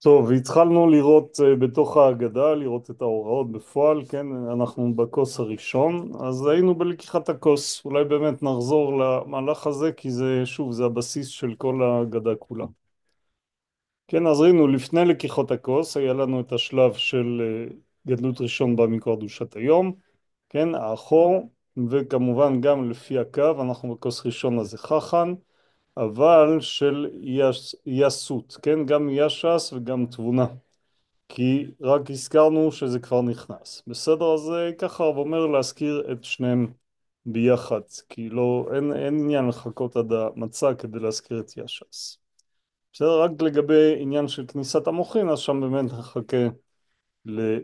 טוב, התחלנו לראות בתוך ההגדה, לראות את ההוראות בפועל, כן, אנחנו בכוס הראשון, אז היינו בלקיחת הכוס, אולי באמת נחזור למהלך הזה, כי זה, שוב, זה הבסיס של כל ההגדה כולה. כן, אז ראינו, לפני לקיחות הכוס, היה לנו את השלב של גדלות ראשון בא מכוח קדושת היום, כן, האחור, וכמובן גם לפי הקו, אנחנו בכוס ראשון הזה חכן, אבל של יסות, כן, גם ישס וגם תבונה. כי רק הזכרנו שזה כבר נכנס. בסדר, אז ככה הרב אומר להזכיר את שניהם ביחד, כי לא, אין עניין לחכות עד המצה כדי להזכיר את יש"ס. בסדר, רק לגבי עניין של כניסת המוחין, אז שם באמת נחכה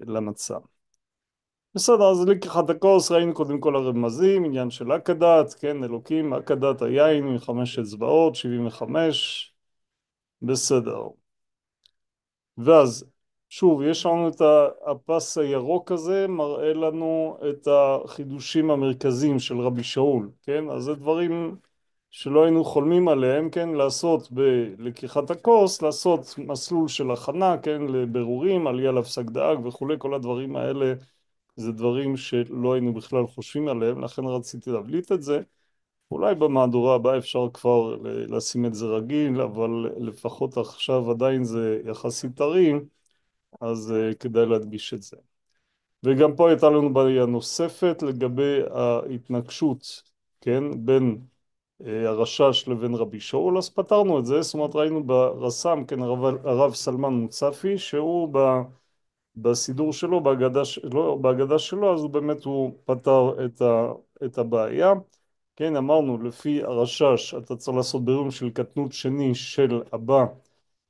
למצה. בסדר, אז לקיחת הכוס ראינו קודם כל הרמזים, עניין של אכדת, כן, אלוקים, אכדת היין מחמש אצבעות, 75, בסדר. ואז, שוב, יש לנו את הפס הירוק הזה, מראה לנו את החידושים המרכזיים של רבי שאול, כן? אז זה דברים שלא היינו חולמים עליהם, כן? לעשות בלקיחת הכוס, לעשות מסלול של הכנה, כן? לבירורים, עלייה לפסק דאג וכולי, כל הדברים האלה זה דברים שלא היינו בכלל חושבים עליהם, לכן רציתי להבליט את זה. אולי במהדורה הבאה אפשר כבר לשים את זה רגיל, אבל לפחות עכשיו עדיין זה יחסית טרי, אז כדאי להדגיש את זה. וגם פה הייתה לנו בעיה נוספת לגבי ההתנגשות, כן, בין הרשש לבין רבי שאול, אז פתרנו את זה, זאת אומרת ראינו ברס"ם, כן, הרב סלמן מוצפי, שהוא בסידור שלו, בהגדה שלו, אז הוא באמת הוא פתר את הבעיה. כן, אמרנו, לפי הרשש אתה צריך לעשות בירור של קטנות שני של הבא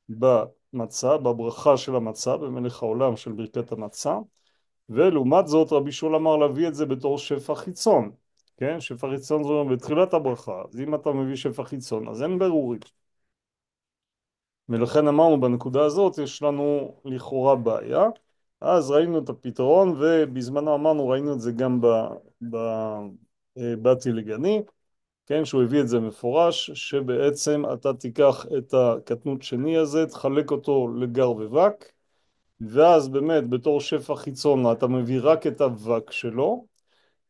במצה, בברכה של המצה, במלך העולם של ברכת המצה, ולעומת זאת רבי שאול אמר להביא את זה בתור שפע חיצון, כן, שפע חיצון זה אומר בתחילת הברכה, אז אם אתה מביא שפע חיצון אז אין בירורים, ולכן אמרנו בנקודה הזאת יש לנו לכאורה בעיה, אז ראינו את הפתרון, ובזמנו אמרנו ראינו את זה גם בבתי לגני, כן, שהוא הביא את זה מפורש, שבעצם אתה תיקח את הקטנות שני הזה, תחלק אותו לגר ובק, ואז באמת בתור שפע חיצון אתה מביא רק את הווק שלו,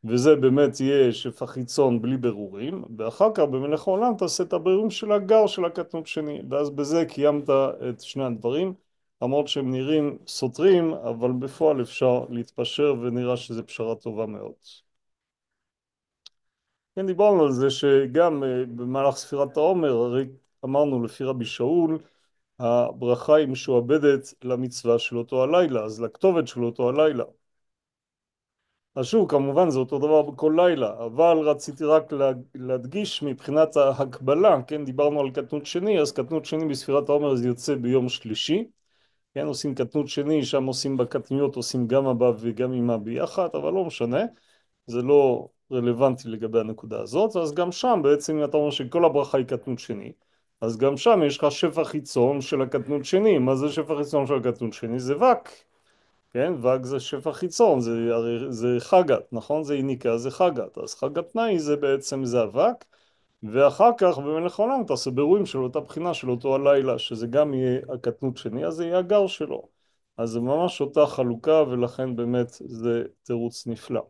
וזה באמת יהיה שפע חיצון בלי ברורים, ואחר כך במלך העולם תעשה את הברורים של הגר של הקטנות שני, ואז בזה קיימת את שני הדברים, למרות שהם נראים סותרים, אבל בפועל אפשר להתפשר ונראה שזה פשרה טובה מאוד. כן, דיברנו על זה שגם במהלך ספירת העומר, הרי אמרנו לפי רבי שאול, הברכה היא משועבדת למצווה של אותו הלילה, אז לכתובת של אותו הלילה. אז שוב, כמובן זה אותו דבר בכל לילה, אבל רציתי רק להדגיש מבחינת ההקבלה, כן, דיברנו על קטנות שני, אז קטנות שני בספירת העומר זה יוצא ביום שלישי, כן, עושים קטנות שני, שם עושים בקטניות, עושים גם אבא וגם אמא ביחד, אבל לא משנה, זה לא רלוונטי לגבי הנקודה הזאת, אז גם שם בעצם אם אתה אומר שכל הברכה היא קטנות שני, אז גם שם יש לך שפע חיצון של הקטנות שני, מה זה שפע חיצון של הקטנות שני? זה וק, כן, וק זה שפע חיצון, זה חגת, נכון? זה יניקה, זה חגת, אז חגת תנאי זה בעצם זה אבק, ואחר כך במלך העולם תעשה בירורים של אותה בחינה של אותו הלילה, שזה גם יהיה הקטנות שני, אז זה יהיה הגר שלו. אז זה ממש אותה חלוקה, ולכן באמת זה תירוץ נפלא.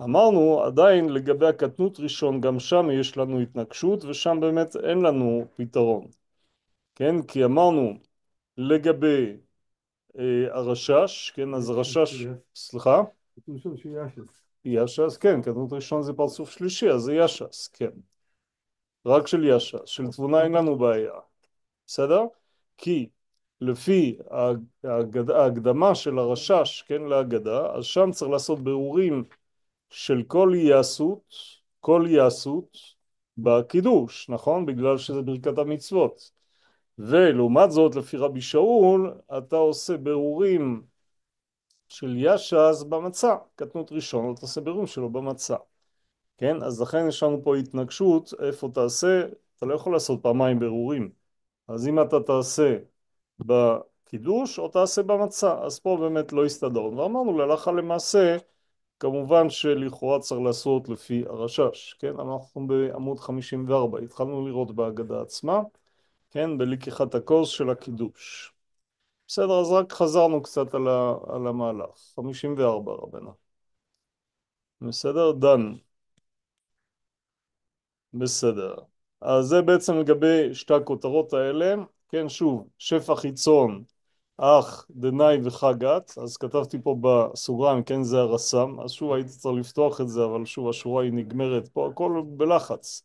אמרנו עדיין לגבי הקטנות ראשון, גם שם יש לנו התנגשות, ושם באמת אין לנו פתרון, כן? כי אמרנו לגבי הרשש, כן, אז הרשש, סליחה? כתוב שם שישס. יש"ס, כן, קטנות ראשון זה פרצוף שלישי, אז זה יש"ס, כן. רק של יש"ס, של תבונה אין לנו בעיה, בסדר? כי לפי ההקדמה של הרשש, כן, להגדה, אז שם צריך לעשות בירורים של כל יעשות בקידוש, נכון? בגלל שזה ברכת המצוות. ולעומת זאת, לפי רבי שאול, אתה עושה בירורים של יש"ס במצה, קטנות ראשון, אתה עושה בירורים שלו במצה. כן? אז לכן יש לנו פה התנגשות, איפה תעשה? אתה לא יכול לעשות פעמיים בירורים. אז אם אתה תעשה בקידוש או תעשה במצה, אז פה באמת לא הסתדרנו. ואמרנו להלכה למעשה, כמובן שלכאורה צריך לעשות לפי הרשש, כן? אנחנו בעמוד 54, התחלנו לראות בהגדה עצמה, כן? בלקיחת הכוס של הקידוש. בסדר, אז רק חזרנו קצת על המהלך. 54 רבנה. בסדר? דן. בסדר. אז זה בעצם לגבי שתי הכותרות האלה. כן, שוב, שפע חיצון, אח, דנאי וחגת. אז כתבתי פה בסוגריים, כן, זה הרס"ם. אז שוב, הייתי צריך לפתוח את זה, אבל שוב, השורה היא נגמרת פה, הכל בלחץ.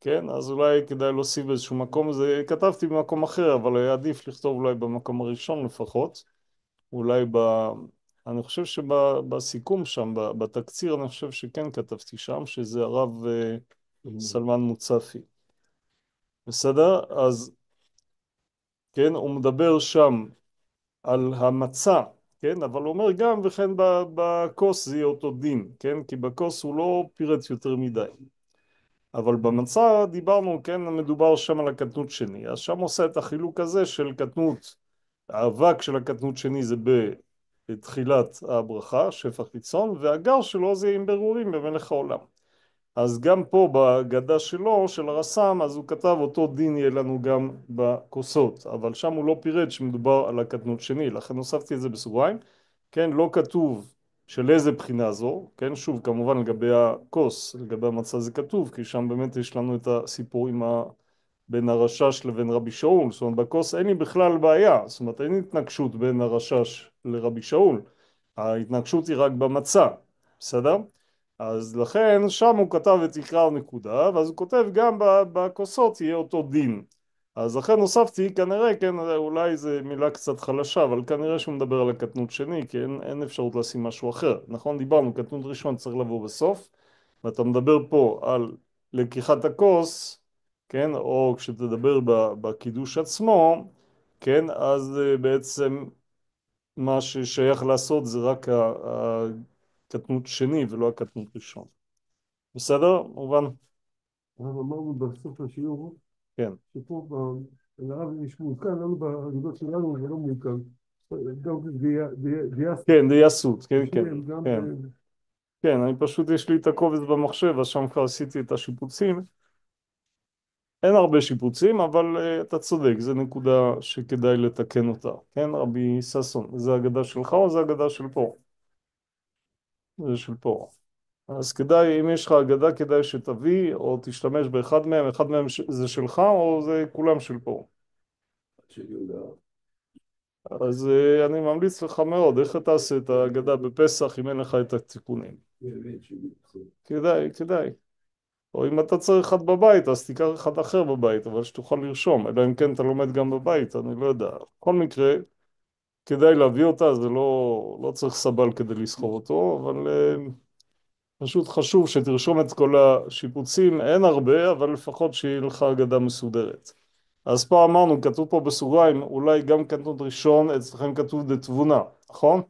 כן, אז אולי כדאי להוסיף באיזשהו מקום. זה כתבתי במקום אחר, אבל היה עדיף לכתוב אולי במקום הראשון לפחות. אולי אני חושב שבסיכום שם, בתקציר, אני חושב שכן כתבתי שם, שזה הרב סלמן מוצפי. בסדר? אז כן, הוא מדבר שם על המצה, כן? אבל הוא אומר גם, וכן בכוס זה יהיה אותו דין, כן? כי בכוס הוא לא פירט יותר מדי. אבל במצה דיברנו, כן, מדובר שם על הקטנות שני. אז שם עושה את החילוק הזה של קטנות, האבק של הקטנות שני זה בתחילת הברכה, שפע חיצון, והגר שלו זה עם ברורים במלך העולם. אז גם פה בהגדה שלו, של הרס"ם, אז הוא כתב אותו דין יהיה לנו גם בכוסות, אבל שם הוא לא פירט שמדובר על הקטנות שני, לכן הוספתי את זה בסוגריים. כן, לא כתוב של איזה בחינה זו, כן, שוב, כמובן לגבי הכוס, לגבי המצה זה כתוב, כי שם באמת יש לנו את הסיפור בין הרשש לבין רבי שאול, זאת אומרת בכוס אין לי בכלל בעיה, זאת אומרת אין התנגשות בין הרשש לרבי שאול, ההתנגשות היא רק במצה, בסדר? אז לכן שם הוא כתב את עיקר נקודה, ואז הוא כותב גם בכוסות יהיה אותו דין. אז לכן הוספתי, כנראה, כן, אולי זו מילה קצת חלשה, אבל כנראה שהוא מדבר על הקטנות שני, כי אין אפשרות לשים משהו אחר. נכון, דיברנו, קטנות ראשון צריך לבוא בסוף, ואתה מדבר פה על לקיחת הכוס, כן, או כשתדבר בקידוש עצמו, כן, אז בעצם מה ששייך לעשות זה רק הקטנות שני ולא הקטנות ראשון. בסדר? מובן? הרב אמרנו בסוף השיעור, כן. שפה לרב יש מעודכן, לנו באגודות שלנו זה לא מעודכן. גם דיאסטי, כן, דייסות, כן, כן, שניהם גם כן. כן, אני פשוט, יש לי את הקובץ במחשב, אז שם כבר עשיתי את השיפוצים. אין הרבה שיפוצים, אבל אתה צודק, זו נקודה שכדאי לתקן אותה. כן, רבי ששון, זה אגדה שלך או זה אגדה של פה? זה של פה. אז כדאי, אם יש לך אגדה, כדאי שתביא, או תשתמש באחד מהם, אחד מהם זה שלך, או זה כולם של פה. של יהודה. אז אני ממליץ לך מאוד, איך אתה תעשה את ההגדה בפסח אם אין לך את התיקונים? כדאי, כדאי. או אם אתה צריך אחד בבית, אז תיקח אחד אחר בבית, אבל שתוכל לרשום, אלא אם כן אתה לומד גם בבית, אני לא יודע. בכל מקרה, כדאי להביא אותה, זה לא צריך סבל כדי לסחוב אותו, אבל פשוט חשוב שתרשום את כל השיפוצים, אין הרבה, אבל לפחות שיהיה לך הגדה מסודרת. אז פה אמרנו, כתוב פה בסוגריים, אולי גם קטנות ראשון, אצלכם כתוב דתבונה, נכון?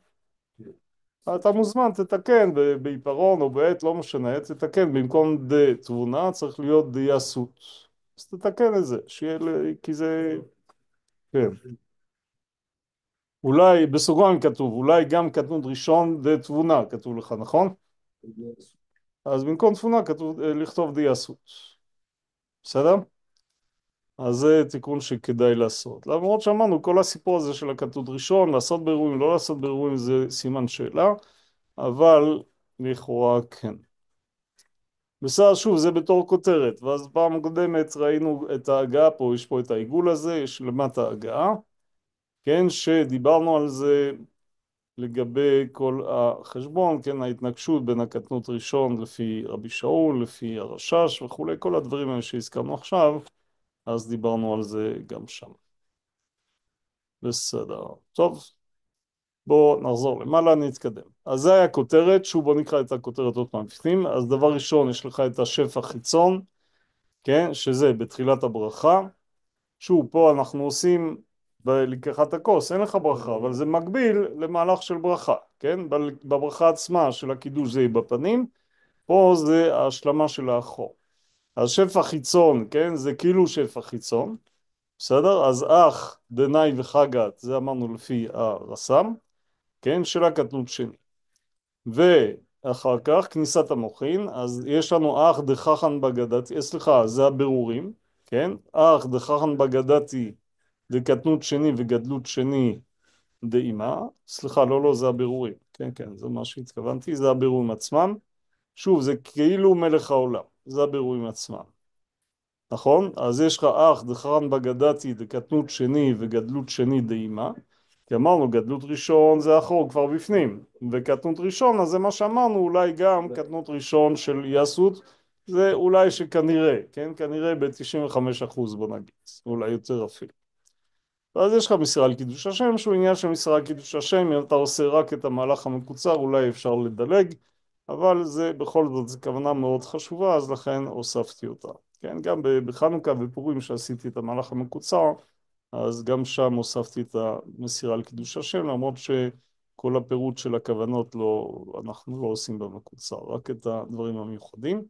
אתה מוזמן, תתקן בעיפרון או בעט, לא משנה, תתקן, במקום דתבונה צריך להיות דייסות. אז תתקן את זה, שיהיה, כי זה, כן. אולי, בסוגריים כתוב, אולי גם קטנות ראשון דתבונה, כתוב לך, נכון? אז במקום תבונה כתוב לכתוב דייסות. בסדר? אז זה תיקון שכדאי לעשות. למרות שאמרנו, כל הסיפור הזה של הכתות ראשון, לעשות באירועים, לא לעשות באירועים, זה סימן שאלה, אבל לכאורה כן. בסדר, שוב, זה בתור כותרת, ואז פעם קודמת ראינו את ההגעה פה, יש פה את העיגול הזה, יש למטה הגעה, כן, שדיברנו על זה לגבי כל החשבון, כן, ההתנגשות בין הקטנות ראשון לפי רבי שאול, לפי הרשש וכולי, כל הדברים האלה שהזכרנו עכשיו, אז דיברנו על זה גם שם. בסדר. טוב, בואו נחזור למעלה, נתקדם. אז זה היה כותרת, שוב בואו נקרא את הכותרת עוד פעם בפנים. אז דבר ראשון, יש לך את השפע חיצון, כן, שזה בתחילת הברכה. שוב, פה אנחנו עושים בלקיחת הכוס, אין לך ברכה, אבל זה מקביל למהלך של ברכה, כן? בברכה עצמה של הקידוש זה יהיה בפנים, פה זה ההשלמה של האחור. אז שפע חיצון, כן? זה כאילו שפע חיצון. בסדר? אז אח, דנאי וחגת, זה אמרנו לפי הרס"ם, כן? של הקטנות שני. ואחר כך כניסת המוחין, אז יש לנו אח דחכן בגדתי, סליחה, זה הבירורים, כן? אח דחכן בגדתי דקטנות שני וגדלות שני דאימה, סליחה, לא, לא, זה הבירורים, כן, כן, זה מה שהתכוונתי, זה הבירורים עצמם. שוב, זה כאילו מלך העולם, זה הבירורים עצמם. נכון? אז יש לך אח דחרן בגדתי דקטנות שני וגדלות שני דאימה, כי אמרנו גדלות ראשון זה אחור כבר בפנים, וקטנות ראשון אז זה מה שאמרנו, אולי גם קטנות ראשון של יסות, זה אולי שכנראה, כן? כנראה ב-95% בוא נגיד, אולי יותר אפילו. ואז יש לך מסירה על קידוש השם, שהוא עניין של מסירה על קידוש השם, אם אתה עושה רק את המהלך המקוצר אולי אפשר לדלג, אבל זה בכל זאת זו כוונה מאוד חשובה, אז לכן הוספתי אותה. כן, גם בחנוכה ופורים שעשיתי את המהלך המקוצר, אז גם שם הוספתי את המסירה על קידוש השם, למרות שכל הפירוט של הכוונות לא, אנחנו לא עושים במקוצר, רק את הדברים המיוחדים.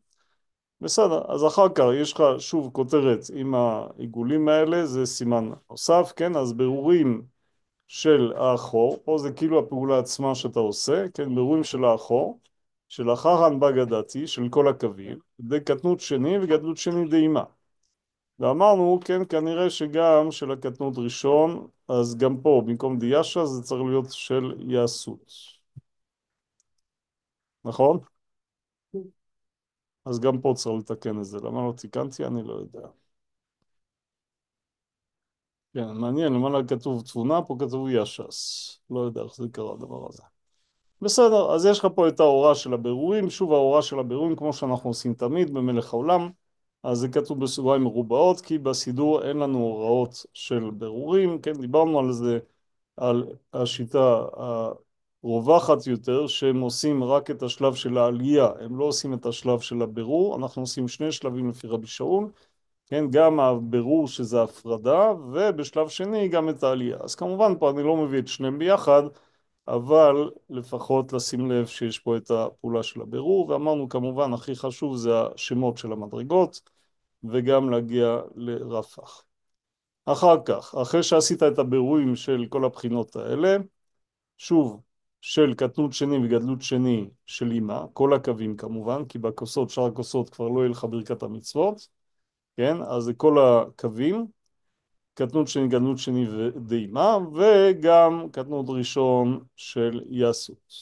בסדר, אז אחר כך יש לך שוב כותרת עם העיגולים האלה, זה סימן נוסף, כן? אז בירורים של האחור, פה זה כאילו הפעולה עצמה שאתה עושה, כן? בירורים של האחור, שלאחר הנב"ג הדתי, של כל הקווים, דקטנות שני וגדלות שני דאימה. ואמרנו, כן, כנראה שגם של הקטנות ראשון, אז גם פה, במקום דיאשה, זה צריך להיות של יעסות. נכון? אז גם פה צריך לתקן את זה. למה לא תיקנתי? אני לא יודע. כן, מעניין, למעלה כתוב תבונה, פה כתוב יש"ס. לא יודע איך זה קרה הדבר הזה. בסדר, אז יש לך פה את ההוראה של הבירורים, שוב ההוראה של הבירורים כמו שאנחנו עושים תמיד במלך העולם, אז זה כתוב בסוגריים מרובעות, כי בסידור אין לנו הוראות של בירורים, כן, דיברנו על זה, על השיטה הרווחת יותר, שהם עושים רק את השלב של העלייה, הם לא עושים את השלב של הבירור, אנחנו עושים שני שלבים לפי רבי שאול, כן, גם הבירור שזה הפרדה, ובשלב שני גם את העלייה. אז כמובן פה אני לא מביא את שניהם ביחד, אבל לפחות לשים לב שיש פה את הפעולה של הבירור, ואמרנו כמובן הכי חשוב זה השמות של המדרגות, וגם להגיע לרפ"ח. אחר כך, אחרי שעשית את הבירורים של כל הבחינות האלה, שוב, של קטנות שני וגדלות שני של אמא, כל הקווים כמובן, כי בכוסות, שאר הכוסות כבר לא יהיה לך ברכת המצוות, כן? אז זה כל הקווים, קטנות שני, גדלות שני ודהימה, וגם קטנות ראשון של יסות.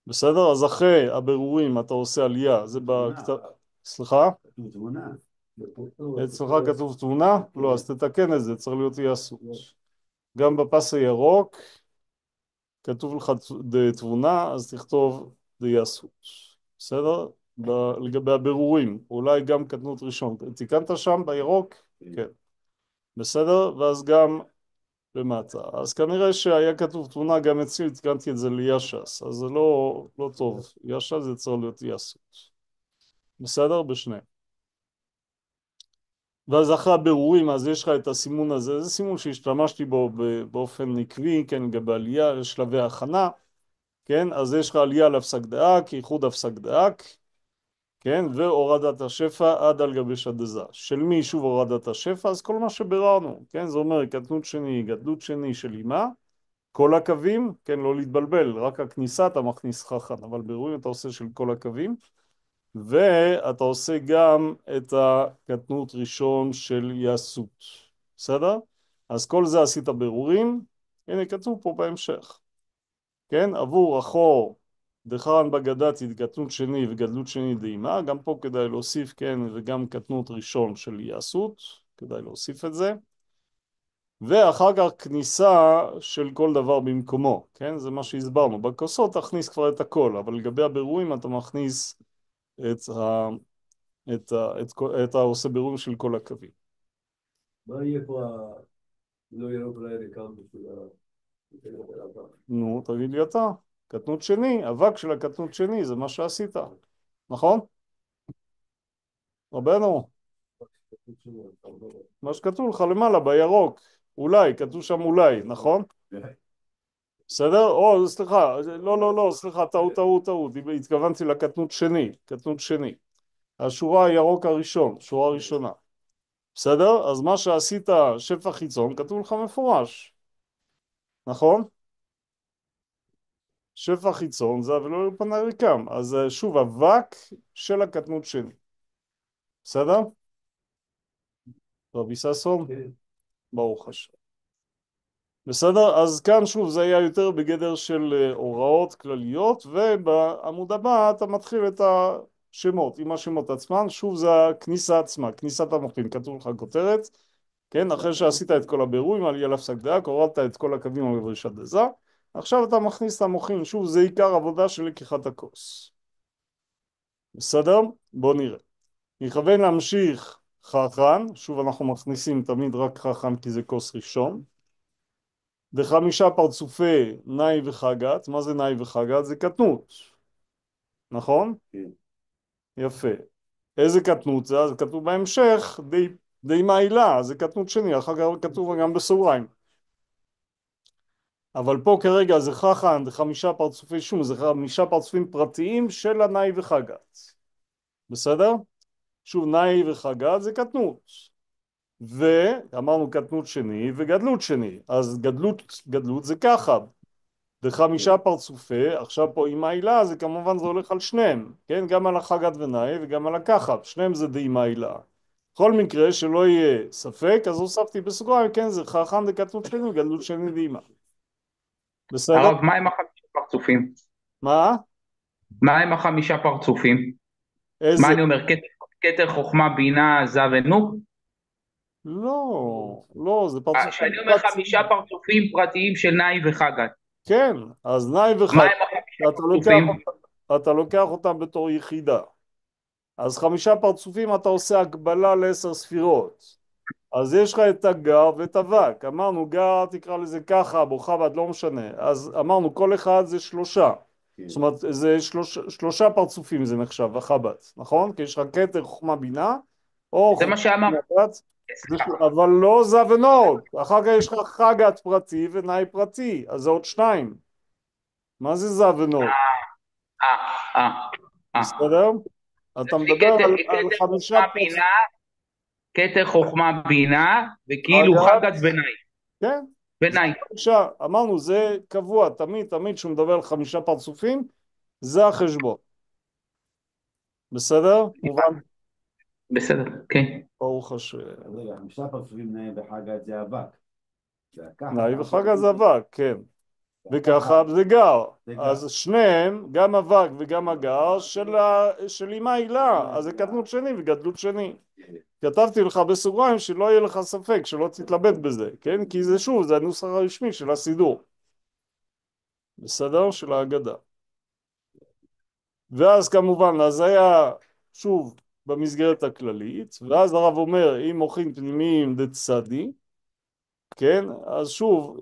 בסדר? אז אחרי הבירורים אתה עושה עלייה, זה בכתב... סליחה? תמונה. אצלך כתוב תמונה? לא, אז תתקן את זה, צריך להיות יסות. גם בפס הירוק כתוב לך תבונה, אז תכתוב דיסות. בסדר? לגבי הבירורים, אולי גם קטנות ראשון. תיקנת שם בירוק? כן. בסדר? ואז גם למטה. אז כנראה שהיה כתוב תמונה גם אצלי, תיקנתי את זה ליש"ס, אז זה לא טוב. יש"ס זה צריך להיות יסות. בסדר? בשניהם. ואז אחרי הבירורים, אז יש לך את הסימון הזה, זה סימון שהשתמשתי בו באופן עקבי, כן, לגבי עלייה, שלבי הכנה, כן, אז יש לך עלייה להפסק דאק, ייחוד הפסק דאק, כן, והורדת השפע עד על גבי שדזה. של מי שוב הורדת השפע? אז כל מה שביררנו, כן, זה אומר קטנות שני, גדלות שני של אימה, כל הקווים, כן, לא להתבלבל, רק הכניסה אתה מכניס חכן, אבל בירורים אתה עושה של כל הקווים, ואתה עושה גם את הקטנות ראשון של יסות, בסדר? אז כל זה עשית בירורים, הנה כתוב פה בהמשך, כן? עבור אחור דחרן בגדתי קטנות שני וגדלות שני דהימה, גם פה כדאי להוסיף, כן, וגם קטנות ראשון של יסות, כדאי להוסיף את זה. ואחר כך כניסה של כל דבר במקומו, כן? זה מה שהסברנו. בכוסות תכניס כבר את הכל, אבל לגבי הבירורים אתה מכניס את העושה בירורים של כל הקווים. מה יהיה פה לא ירוק לילה כאן בשביל נו, תגיד לי אתה. קטנות שני, אבק של הקטנות שני, זה מה שעשית, נכון? רבנו, מה שכתוב לך למעלה בירוק, אולי, כתוב שם אולי, נכון? בסדר? או, סליחה, לא, סליחה, טעות, התכוונתי לקטנות שני, קטנות שני. השורה הירוק הראשון, שורה ראשונה. בסדר? אז מה שעשית שפע חיצון, כתוב לך מפורש. נכון? שפע חיצון זה ולא פנה ריקם. אז שוב, אבק של הקטנות שני. בסדר? רבי ששון? ברוך השם. בסדר? אז כאן שוב זה היה יותר בגדר של הוראות כלליות, ובעמוד הבא אתה מתחיל את השמות, עם השמות עצמם, שוב זה הכניסה עצמה, כניסת המוחין, כתוב לך כותרת, כן? אחרי שעשית את כל הבירורים על יאללה פסק דעה, הורדת את כל הקווים על דרישת דזה, עכשיו אתה מכניס את המוחין, שוב זה עיקר עבודה של לקיחת הכוס. בסדר? בוא נראה. נכוון להמשיך חכן, שוב אנחנו מכניסים תמיד רק חכן כי זה כוס ראשון. וחמישה פרצופי נאי וחגת, מה זה נאי וחגת? זה קטנות, נכון? כן. יפה. איזה קטנות זה? זה כתוב בהמשך, די מעילה, זה קטנות שני, אחר כך כתוב גם בסוגריים. אבל פה כרגע זה חכן, זה חמישה פרצופי שום, זה חמישה פרצופים פרטיים של הנאי וחגת. בסדר? שוב, נאי וחגת זה קטנות. ואמרנו קטנות שני וגדלות שני, אז גדלות זה ככה, וחמישה פרצופי, עכשיו פה עם העילה זה כמובן זה הולך על שניהם, כן? גם על החגת ונאי וגם על הכחב, שניהם זה די מעילה. בכל מקרה שלא יהיה ספק, אז הוספתי בסוגריים, כן? זה חכם דקטנות שני וגדלות שני דהימה. בסדר? הרב, מה עם החמישה פרצופים? מה? מה עם החמישה פרצופים? מה איזה? אני אומר, כתר חוכמה בינה זה ונוג? לא, זה פרצופים כשאני אומר חמישה פרטיים. פרצופים פרטיים של נאי וחגת, כן, אז נאי מה וחגת, עם החמישה פרצופים? אתה לוקח אותם בתור יחידה. אז חמישה פרצופים אתה עושה הקבלה לעשר ספירות. אז יש לך את הגר ואת אבק. אמרנו גר תקרא לזה ככה, בוחב"ד, לא משנה. אז אמרנו כל אחד זה שלושה. כן. זאת אומרת זה שלושה פרצופים זה נחשב, החב"ד, נכון? כי יש לך כתר חוכמה בינה, או זה חוכמה מה שאמרתי. בינה דת, אבל לא זה ונוד. אחר כך יש לך חגת פרטי ונאי פרטי, אז זה עוד שניים. מה זה זה ונוד? אה, אה, אה. בסדר? אתה יש לי מדבר על כתר חמישה חוכמה פרצופים. בינה, כתר חוכמה בינה, וכאילו חגת, חגת ונאי. כן, זה ונאי. חמישה, אמרנו זה קבוע, תמיד כשהוא מדבר על חמישה פרצופים, זה החשבון. בסדר? מובן? בסדר, כן. ברוך השם. רגע, חמישה פרצופים נאה בחגת זה אבק. זה הכחת. נאי וחגה זה אבק, כן. וככה זה גר. זה גר. אז שניהם, גם אבק וגם הגר, של אימה הילה, אז זה קטנות שני וגדלות שני. כתבתי לך בסוגריים שלא יהיה לך ספק, שלא תתלבט בזה, כן? כי זה שוב, זה הנוסח הרשמי של הסידור. בסדר? של ההגדה. ואז כמובן, אז היה שוב במסגרת הכללית, ואז הרב אומר, אם מוחין פנימיים דצדי, כן? אז שוב,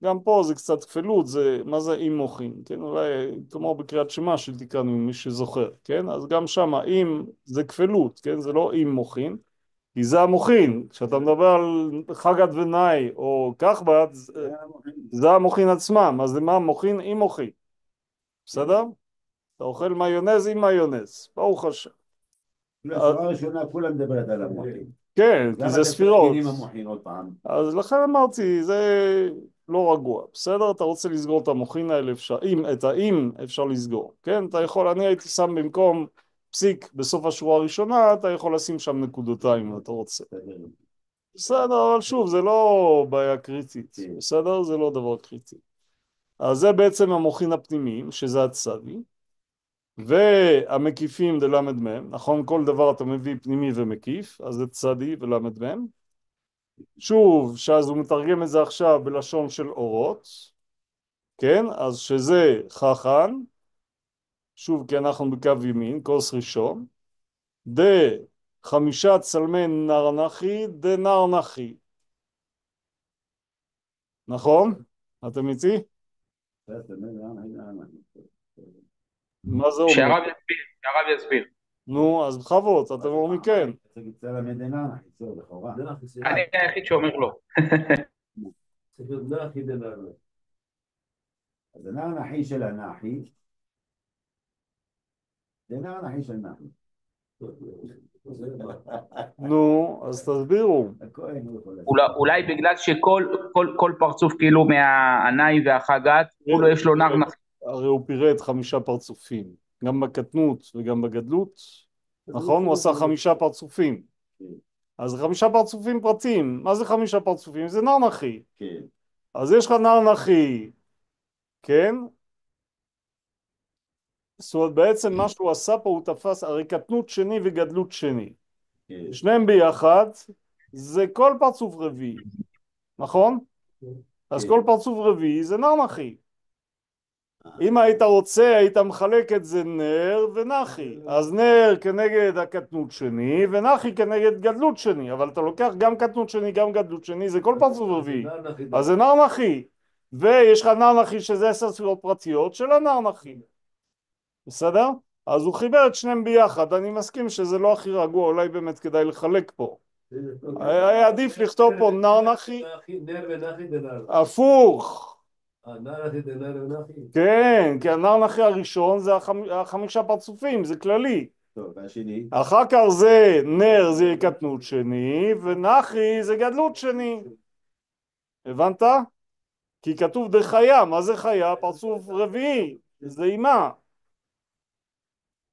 גם פה זה קצת כפלות, זה, מה זה אם מוחין, כן? אולי כמו בקריאת שמע שתיקנו, מי שזוכר, כן? אז גם שמה, אם זה כפלות, כן? זה לא אם מוחין, כי זה המוחין, כשאתה מדבר על חגת ונאי או כחבת, זה המוחין עצמם, אז זה מה מוחין עם מוחין, בסדר? אתה אוכל מיונז עם מיונז, ברוך השם. השורה הראשונה כולה מדברת על המוחין. כן, כי זה ספירות. למה אתם המוחין עוד פעם? אז לכן אמרתי, זה לא רגוע. בסדר? אתה רוצה לסגור את המוחין האלה, אפשר, את האם אפשר לסגור. כן? אתה יכול, אני הייתי שם במקום פסיק בסוף השורה הראשונה, אתה יכול לשים שם נקודותיים אם אתה רוצה. בסדר, אבל שוב, זה לא בעיה קריטית. בסדר? זה לא דבר קריטי. אז זה בעצם המוחין הפנימיים, שזה הצדי. והמקיפים דלמד מהם, נכון? כל דבר אתה מביא פנימי ומקיף, אז זה צדי ולמד מהם. שוב, שאז הוא מתרגם את זה עכשיו בלשון של אורות, כן? אז שזה חכן, שוב כי אנחנו בקו ימין, כוס ראשון, חמישה צלמי נרנחי דנרנחי, נכון? אתם איתי? מה זה אומר? שהרב יסביר. נו, אז בכבוד, אתם אומרים כן. אני היחיד שאומר לא. אז הנער נחי של הנחי, זה נער נחי של נחי. נו, אז תסבירו. אולי בגלל שכל פרצוף כאילו מהענאי והחגת, כולו יש לו נר נחי. הרי הוא פירט חמישה פרצופים, גם בקטנות וגם בגדלות, נכון? הוא עשה חמישה פרצופים. אז חמישה פרצופים פרטיים. מה זה חמישה פרצופים? זה נרנחי. אז יש לך נר נחי, כן? זאת אומרת, בעצם מה שהוא עשה פה, הוא תפס, הרי קטנות שני וגדלות שני. שניהם ביחד, זה כל פרצוף רביעי, נכון? אז כל פרצוף רביעי זה נר נחי. אם היית רוצה, היית מחלק את זה נר ונחי. אז נר כנגד הקטנות שני, ונחי כנגד גדלות שני. אבל אתה לוקח גם קטנות שני, גם גדלות שני, זה כל פרצוף רביעי. אז זה נר נחי. ויש לך נר נחי שזה 10 ספירות פרטיות של הנר נחי. בסדר? אז הוא חיבר את שניהם ביחד. אני מסכים שזה לא הכי רגוע, אולי באמת כדאי לחלק פה. היה עדיף לכתוב פה נר נחי. נר ונחי דנר. הפוך. נר נחי דנר ונחי. כן, כי הנר נחי הראשון זה החמישה פרצופים, זה כללי. טוב, והשני? אחר כך זה נר זה קטנות שני, ונחי זה גדלות שני. הבנת? כי כתוב דחיה, מה זה חיה? פרצוף רביעי, זה אימה.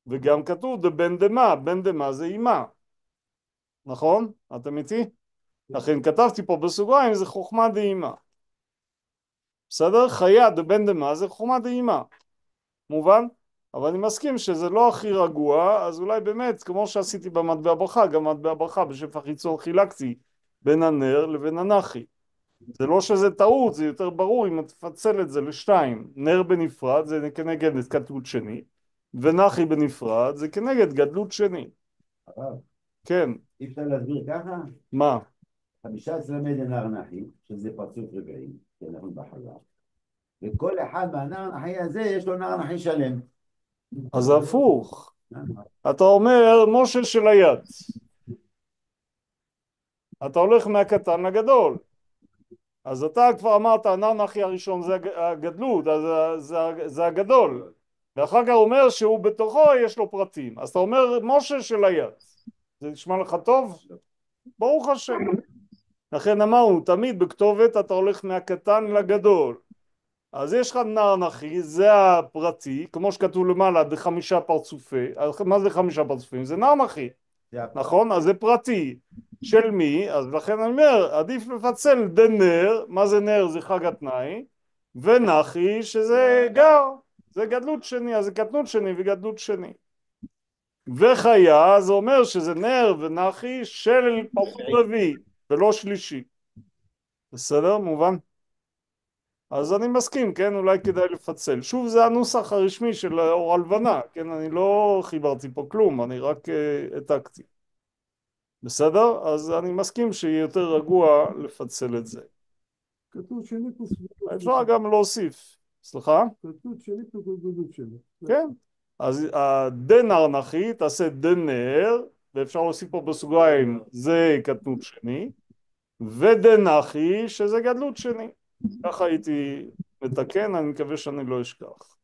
וגם כתוב דבן דמה, בן דמה זה אימה. נכון? אתם איתי? לכן כתבתי פה בסוגריים, זה חוכמה דאימה. בסדר? חיה דבן דמה זה חוכמה דאימה. מובן? אבל אני מסכים שזה לא הכי רגוע, אז אולי באמת, כמו שעשיתי במטבע ברכה, גם מטבע ברכה בשפע חיצון חילקתי בין הנר לבין הנחי. זה לא שזה טעות, זה יותר ברור אם תפצל את זה לשתיים. נר בנפרד זה כנגד קטנות שני, ונחי בנפרד זה כנגד גדלות שני. הרב, כן. אי אפשר להסביר ככה? מה? 15 נר נחי, שזה פרצוף רביעי, שאנחנו בחז"ל. וכל אחד מהנר נחי הזה יש לו נר נחי שלם. אז זה הפוך. אתה אומר משה של היד. אתה הולך מהקטן לגדול. אז אתה כבר אמרת, הנר נחי הראשון זה הגדלות, אז זה הגדול. ואחר כך הוא אומר שהוא בתוכו יש לו פרטים. אז אתה אומר משה של היד. זה נשמע לך טוב? ברוך השם. לכן אמרנו, תמיד בכתובת אתה הולך מהקטן לגדול. אז יש לך נר נחי, זה הפרטי, כמו שכתוב למעלה, זה 5 פרצופי. מה זה 5 פרצופים? זה נר נחי. נכון? אז זה פרטי. של מי? אז לכן אני אומר, עדיף לפצל דנר, מה זה נר? זה חג התנאי, ונחי שזה גר, זה גדלות שני, אז זה קטנות שני וגדלות שני. וחיה זה אומר שזה נר ונחי של פרצוף רביעי, ולא שלישי. בסדר? מובן? אז אני מסכים, כן? אולי כדאי לפצל. שוב, זה הנוסח הרשמי של אור הלבנה, כן? אני לא חיברתי פה כלום, אני רק העתקתי. בסדר? אז אני מסכים שיהיה יותר רגוע לפצל את זה. כתוב שני פה סביבות. אפשר גם להוסיף. סליחה? כתוב שני פה גדלות שני. כן. אז דנר נחי, תעשה דנר, ואפשר להוסיף פה בסוגריים, זה קטנות שני, ודנחי, שזה גדלות שני. ככה הייתי מתקן, אני מקווה שאני לא אשכח.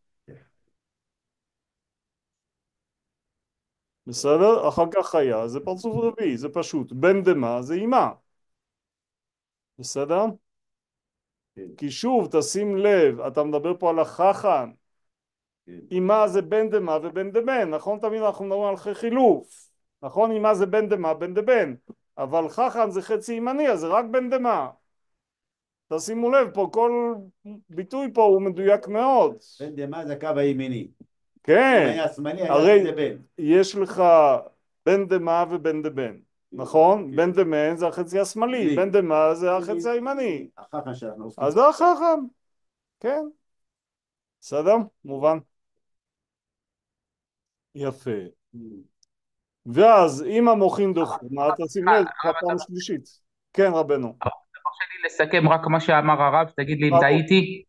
בסדר? אחר כך חיה, זה פרצוף רביעי, זה פשוט. בן דמה זה אימה. בסדר? כי שוב, תשים לב, אתה מדבר פה על החכן. אימה זה בן דמה ובן דבן, נכון? תמיד אנחנו מדברים על חילוף. נכון? אימה זה בן דמה, בן דבן. אבל חכן זה חצי ימני, אז זה רק בן דמה. תשימו לב, פה כל ביטוי פה הוא מדויק מאוד. בן דמה זה הקו הימיני. כן. אם היה שמאלי, היה הרי בן דבן. יש לך בן דמה ובן דבן. נכון? בן דמן זה החצי השמאלי, בן דמה זה החצי הימני. החכם שאנחנו עושים. אז זה החכם. כן. בסדר? מובן. יפה. ואז אם המוחין דוחו, מה תשים לב? פעם שלישית. כן רבנו. תרשה לי לסכם רק מה שאמר הרב, תגיד לי אם טעיתי.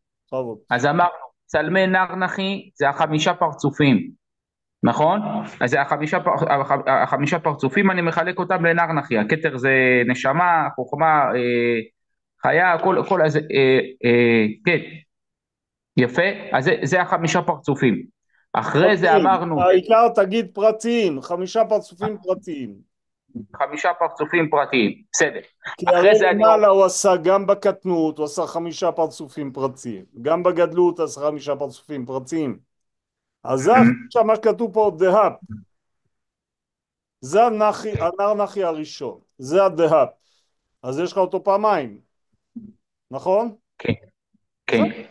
אז אמרנו, צלמי נר נחי זה 5 פרצופים, נכון? אז זה 5 פרצופים, אני מחלק אותם לנר נחי. הכתר זה נשמה, חוכמה, חיה, כל הזה, כן, יפה. אז זה 5 פרצופים. אחרי זה אמרנו, העיקר תגיד פרטיים, 5 פרצופים פרטיים. 5 פרצופים פרטיים, בסדר. כי הרי למעלה הוא עשה גם בקטנות, הוא עשה 5 פרצופים פרטיים, גם בגדלות עשה 5 פרצופים פרטיים. אז זה עכשיו מה שכתוב פה דהפ, זה הנר נחי הראשון, זה הדהפ, אז יש לך אותו פעמיים, נכון? כן, זה. כן.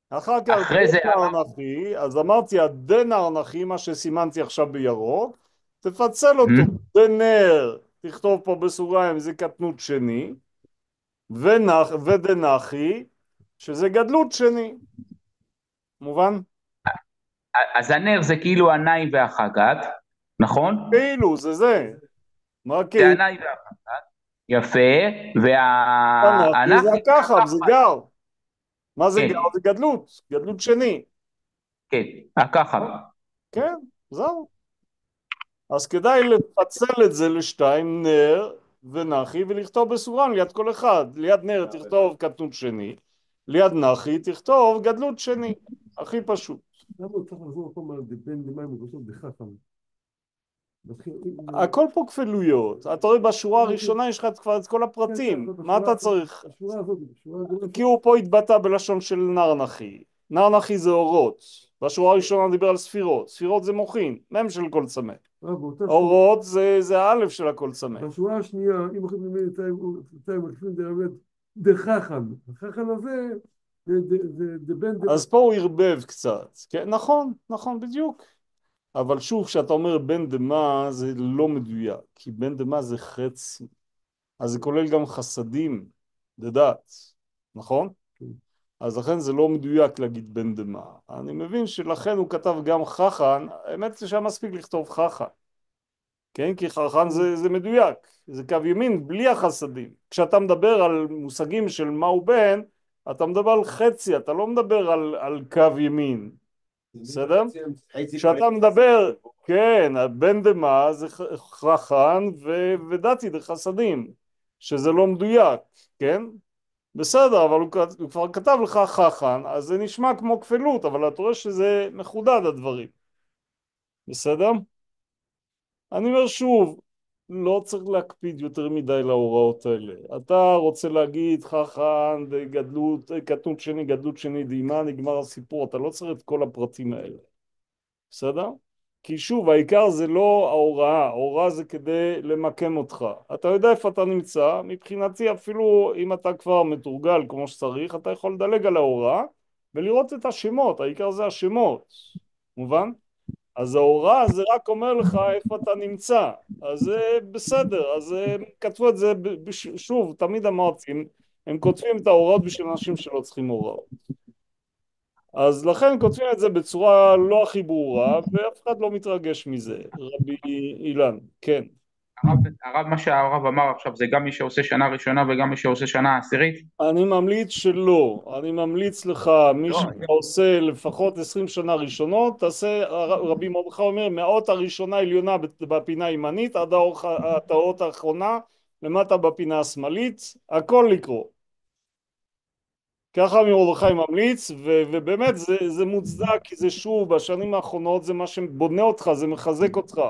אחר כך אחרי זה דנר נחי, אז אמרתי הדנר נחי, מה שסימנתי עכשיו בירוק, תפצל אותו, מהמם. דנר, תכתוב פה בסוגריים, זה קטנות שני, ודנחי, שזה גדלות שני, מובן? אז הנר זה כאילו הנאי והחגת, נכון? כאילו, זה. מה זה כאילו? הנאי והחגת, יפה, דנחי זה והאנכי זה הכחב, זה הכחמן. גר. מה זה גר? כן, זה גדלות, גדלות שני. כן, הכחב. כן, זהו. אז כדאי לפצל את זה לשתיים, נר ונחי, ולכתוב בסוגריים ליד כל אחד. ליד נר תכתוב קטנות שני, ליד נחי תכתוב גדלות שני. הכי פשוט. למה הוא צריך לחזור עוד פעם על בין דמיים ובסוף דחתם? הכל פה כפילויות. אתה רואה בשורה הראשונה יש לך כבר את כל הפרטים. מה אתה צריך? השורה הזאת, כי הוא פה התבטא בלשון של נר נחי. נר נחי זה אורות. בשורה הראשונה דיבר על ספירות. ספירות זה מוחין, מם של כל צמא. אורות זה האלף של הכל צמא. בשורה השנייה, אם אחרי ממני תיים מקפים דרמת דחכם. החכם הזה זה בין אז פה הוא ערבב קצת. כן, נכון, בדיוק. אבל שוב, כשאתה אומר בן דמה זה לא מדויק, כי בן דמה זה חצי. אז זה כולל גם חסדים, דעת, נכון? אז לכן זה לא מדויק להגיד בן דמה. אני מבין שלכן הוא כתב גם חכן, האמת זה שהיה מספיק לכתוב חכן. כן? כי חכן זה מדויק, זה קו ימין בלי החסדים. כשאתה מדבר על מושגים של מהו בן, אתה מדבר על חצי, אתה לא מדבר על קו ימין. בסדר? כשאתה מדבר, כן, בן דמה זה חכן ודתי דחסדים, שזה לא מדויק, כן? בסדר, אבל הוא כבר כתב לך חכן, אז זה נשמע כמו כפלות, אבל אתה רואה שזה מחודד הדברים. בסדר? אני אומר שוב, לא צריך להקפיד יותר מדי להוראות האלה. אתה רוצה להגיד חכן וגדלות, קטנות שני, גדלות שני, דהימה, נגמר הסיפור, אתה לא צריך את כל הפרטים האלה. בסדר? כי שוב, העיקר זה לא ההוראה, ההוראה זה כדי למקם אותך. אתה יודע איפה אתה נמצא, מבחינתי אפילו אם אתה כבר מתורגל כמו שצריך, אתה יכול לדלג על ההוראה ולראות את השמות, העיקר זה השמות, מובן? אז ההוראה זה רק אומר לך איפה אתה נמצא, אז זה בסדר, אז הם כתבו את זה, שוב, תמיד אמרתי, הם כותבים את ההוראות בשביל אנשים שלא צריכים הוראות. אז לכן כותבים את זה בצורה לא הכי ברורה, ואף אחד לא מתרגש מזה. רבי אילן, כן. הרב, מה שהרב אמר עכשיו זה גם מי שעושה שנה ראשונה וגם מי שעושה שנה עשירית? אני ממליץ שלא. אני ממליץ לך, מי שעושה לפחות 20 שנה ראשונות, תעשה, רבי מרדכי אומר, מהאות הראשונה עליונה בפינה הימנית, עד האות האחרונה, למטה בפינה השמאלית, הכל לקרוא. ככה מרדכי ממליץ, ובאמת זה מוצדק, כי זה שוב, בשנים האחרונות זה מה שבונה אותך, זה מחזק אותך.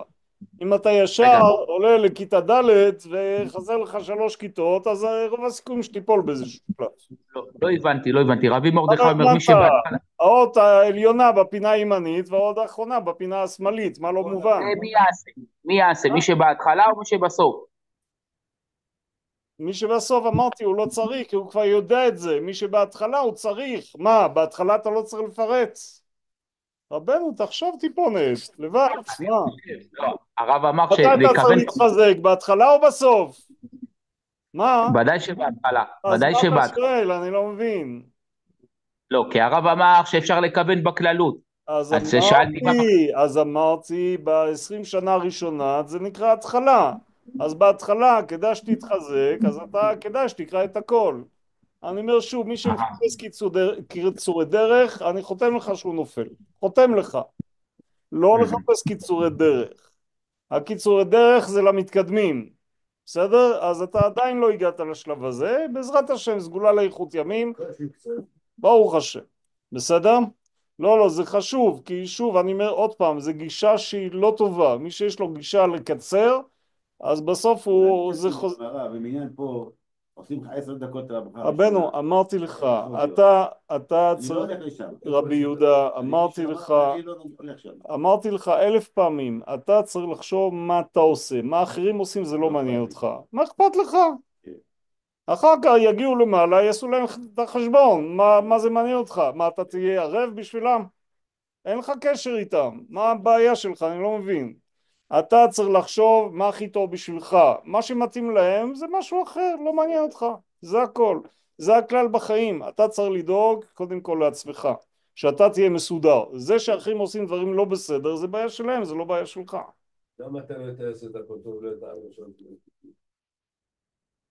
אם אתה ישר עולה לכיתה ד' וחסר לך 3 כיתות, אז רוב הסיכויים שתיפול באיזשהו שלב. לא הבנתי, רבי מרדכי אומר מי שבהתחלה... האות העליונה בפינה הימנית והאות האחרונה בפינה השמאלית, מה לא מובן? מי יעשה? מי שבהתחלה או מי שבסוף? מי שבסוף אמרתי הוא לא צריך, כי הוא כבר יודע את זה. מי שבהתחלה הוא צריך. מה, בהתחלה אתה לא צריך לפרט? רבנו, תחשוב טיפונת, לבד, מה? הרב אמר מתי אתה צריך להתחזק, בהתחלה או בסוף? מה? ודאי שבהתחלה, אז מה אתה שואל? אני לא מבין. לא, כי הרב אמר שאפשר לכוון בכללות. אז אמרתי, ב-20 שנה הראשונה זה נקרא התחלה. אז בהתחלה כדאי שתתחזק, אז אתה כדאי שתקרא את הכל. אני אומר שוב, מי שמחפש קיצורי דרך, אני חותם לך שהוא נופל. חותם לך. לא לחפש קיצורי דרך. הקיצורי דרך זה למתקדמים. בסדר? אז אתה עדיין לא הגעת לשלב הזה. בעזרת השם, סגולה לאיכות ימים. ברוך השם. בסדר? לא, זה חשוב, כי שוב, אני אומר עוד פעם, זו גישה שהיא לא טובה. מי שיש לו גישה לקצר, אז בסוף הוא... במניין פה עושים לך 10 דקות לברכה. רבנו, אמרתי לך, אתה צריך... רבי יהודה, אמרתי לך 1000 פעמים, אתה צריך לחשוב מה אתה עושה, מה אחרים עושים זה לא מעניין אותך. מה אכפת לך? אחר כך יגיעו למעלה, יעשו להם את החשבון, מה זה מעניין אותך? מה, אתה תהיה ערב בשבילם? אין לך קשר איתם, מה הבעיה שלך? אני לא מבין. אתה צריך לחשוב מה הכי טוב בשבילך, מה שמתאים להם זה משהו אחר, לא מעניין אותך, זה הכל. זה הכלל בחיים, אתה צריך לדאוג קודם כל לעצמך, שאתה תהיה מסודר. זה שאחרים עושים דברים לא בסדר, זה בעיה שלהם, זה לא בעיה שלך. למה אתה לא תעשה את הכל טוב, לא את הראשון?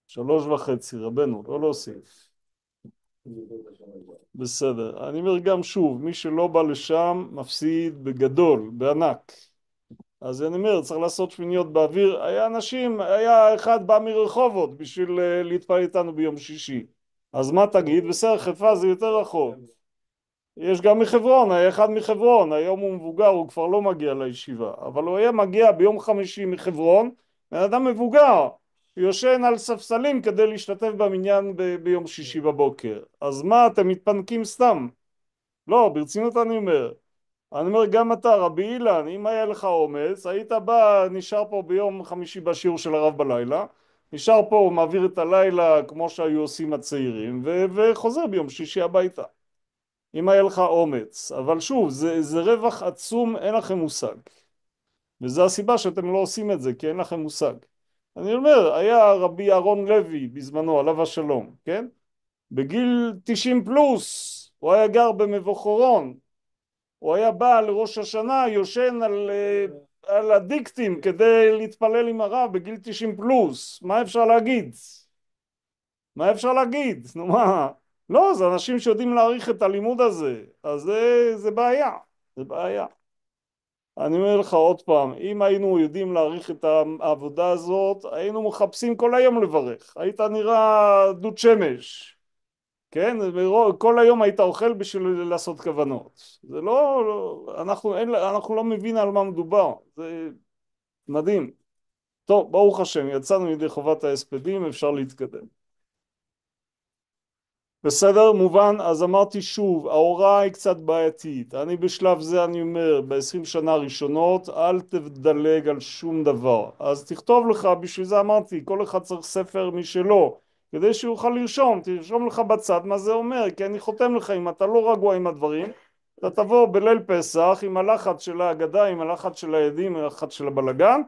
3.5 רבנו, לא להוסיף. בסדר, אני אומר גם שוב, מי שלא בא לשם מפסיד בגדול, בענק. אז אני אומר, צריך לעשות שמיניות באוויר. היה אנשים, היה אחד בא מרחובות בשביל להתפלל איתנו ביום שישי. אז מה תגיד? בסדר, חיפה זה יותר רחוק. יש גם מחברון, היה אחד מחברון, היום הוא מבוגר, הוא כבר לא מגיע לישיבה. אבל הוא היה מגיע ביום חמישי מחברון, בן אדם מבוגר, יושן על ספסלים כדי להשתתף במניין ביום שישי בבוקר. אז מה, אתם מתפנקים סתם? לא, ברצינות אני אומר. אני אומר גם אתה רבי אילן, אם היה לך אומץ היית בא, נשאר פה ביום חמישי בשיעור של הרב בלילה, נשאר פה, מעביר את הלילה כמו שהיו עושים הצעירים וחוזר ביום שישי הביתה, אם היה לך אומץ. אבל שוב, זה רווח עצום, אין לכם מושג, וזו הסיבה שאתם לא עושים את זה, כי אין לכם מושג. אני אומר, היה רבי אהרון לוי בזמנו, עליו השלום, כן? בגיל 90 פלוס הוא היה גר במבוא חורון, הוא היה בא לראש השנה, יושן על הדיקטים כדי להתפלל עם הרב בגיל 90 פלוס. מה אפשר להגיד? מה אפשר להגיד? נו מה? לא, זה אנשים שיודעים להעריך את הלימוד הזה. אז זה בעיה. זה בעיה. אני אומר לך עוד פעם, אם היינו יודעים להעריך את העבודה הזאת, היינו מחפשים כל היום לברך. היית נראה דוד שמש. כן, כל היום היית אוכל בשביל לעשות כוונות. זה אנחנו לא מבין על מה מדובר. זה מדהים. טוב, ברוך השם, יצאנו ידי חובת ההספדים, אפשר להתקדם. בסדר, מובן? אז אמרתי שוב, ההוראה היא קצת בעייתית. אני בשלב זה, אני אומר, ב-20 שנה הראשונות, אל תדלג על שום דבר. אז תכתוב לך, בשביל זה אמרתי, כל אחד צריך ספר משלו, כדי שיוכל לרשום, תרשום לך בצד מה זה אומר, כי אני חותם לך, אם אתה לא רגוע עם הדברים, אתה תבוא בליל פסח עם הלחץ של ההגדה, עם הלחץ של העדים, עם הלחץ של הבלגן,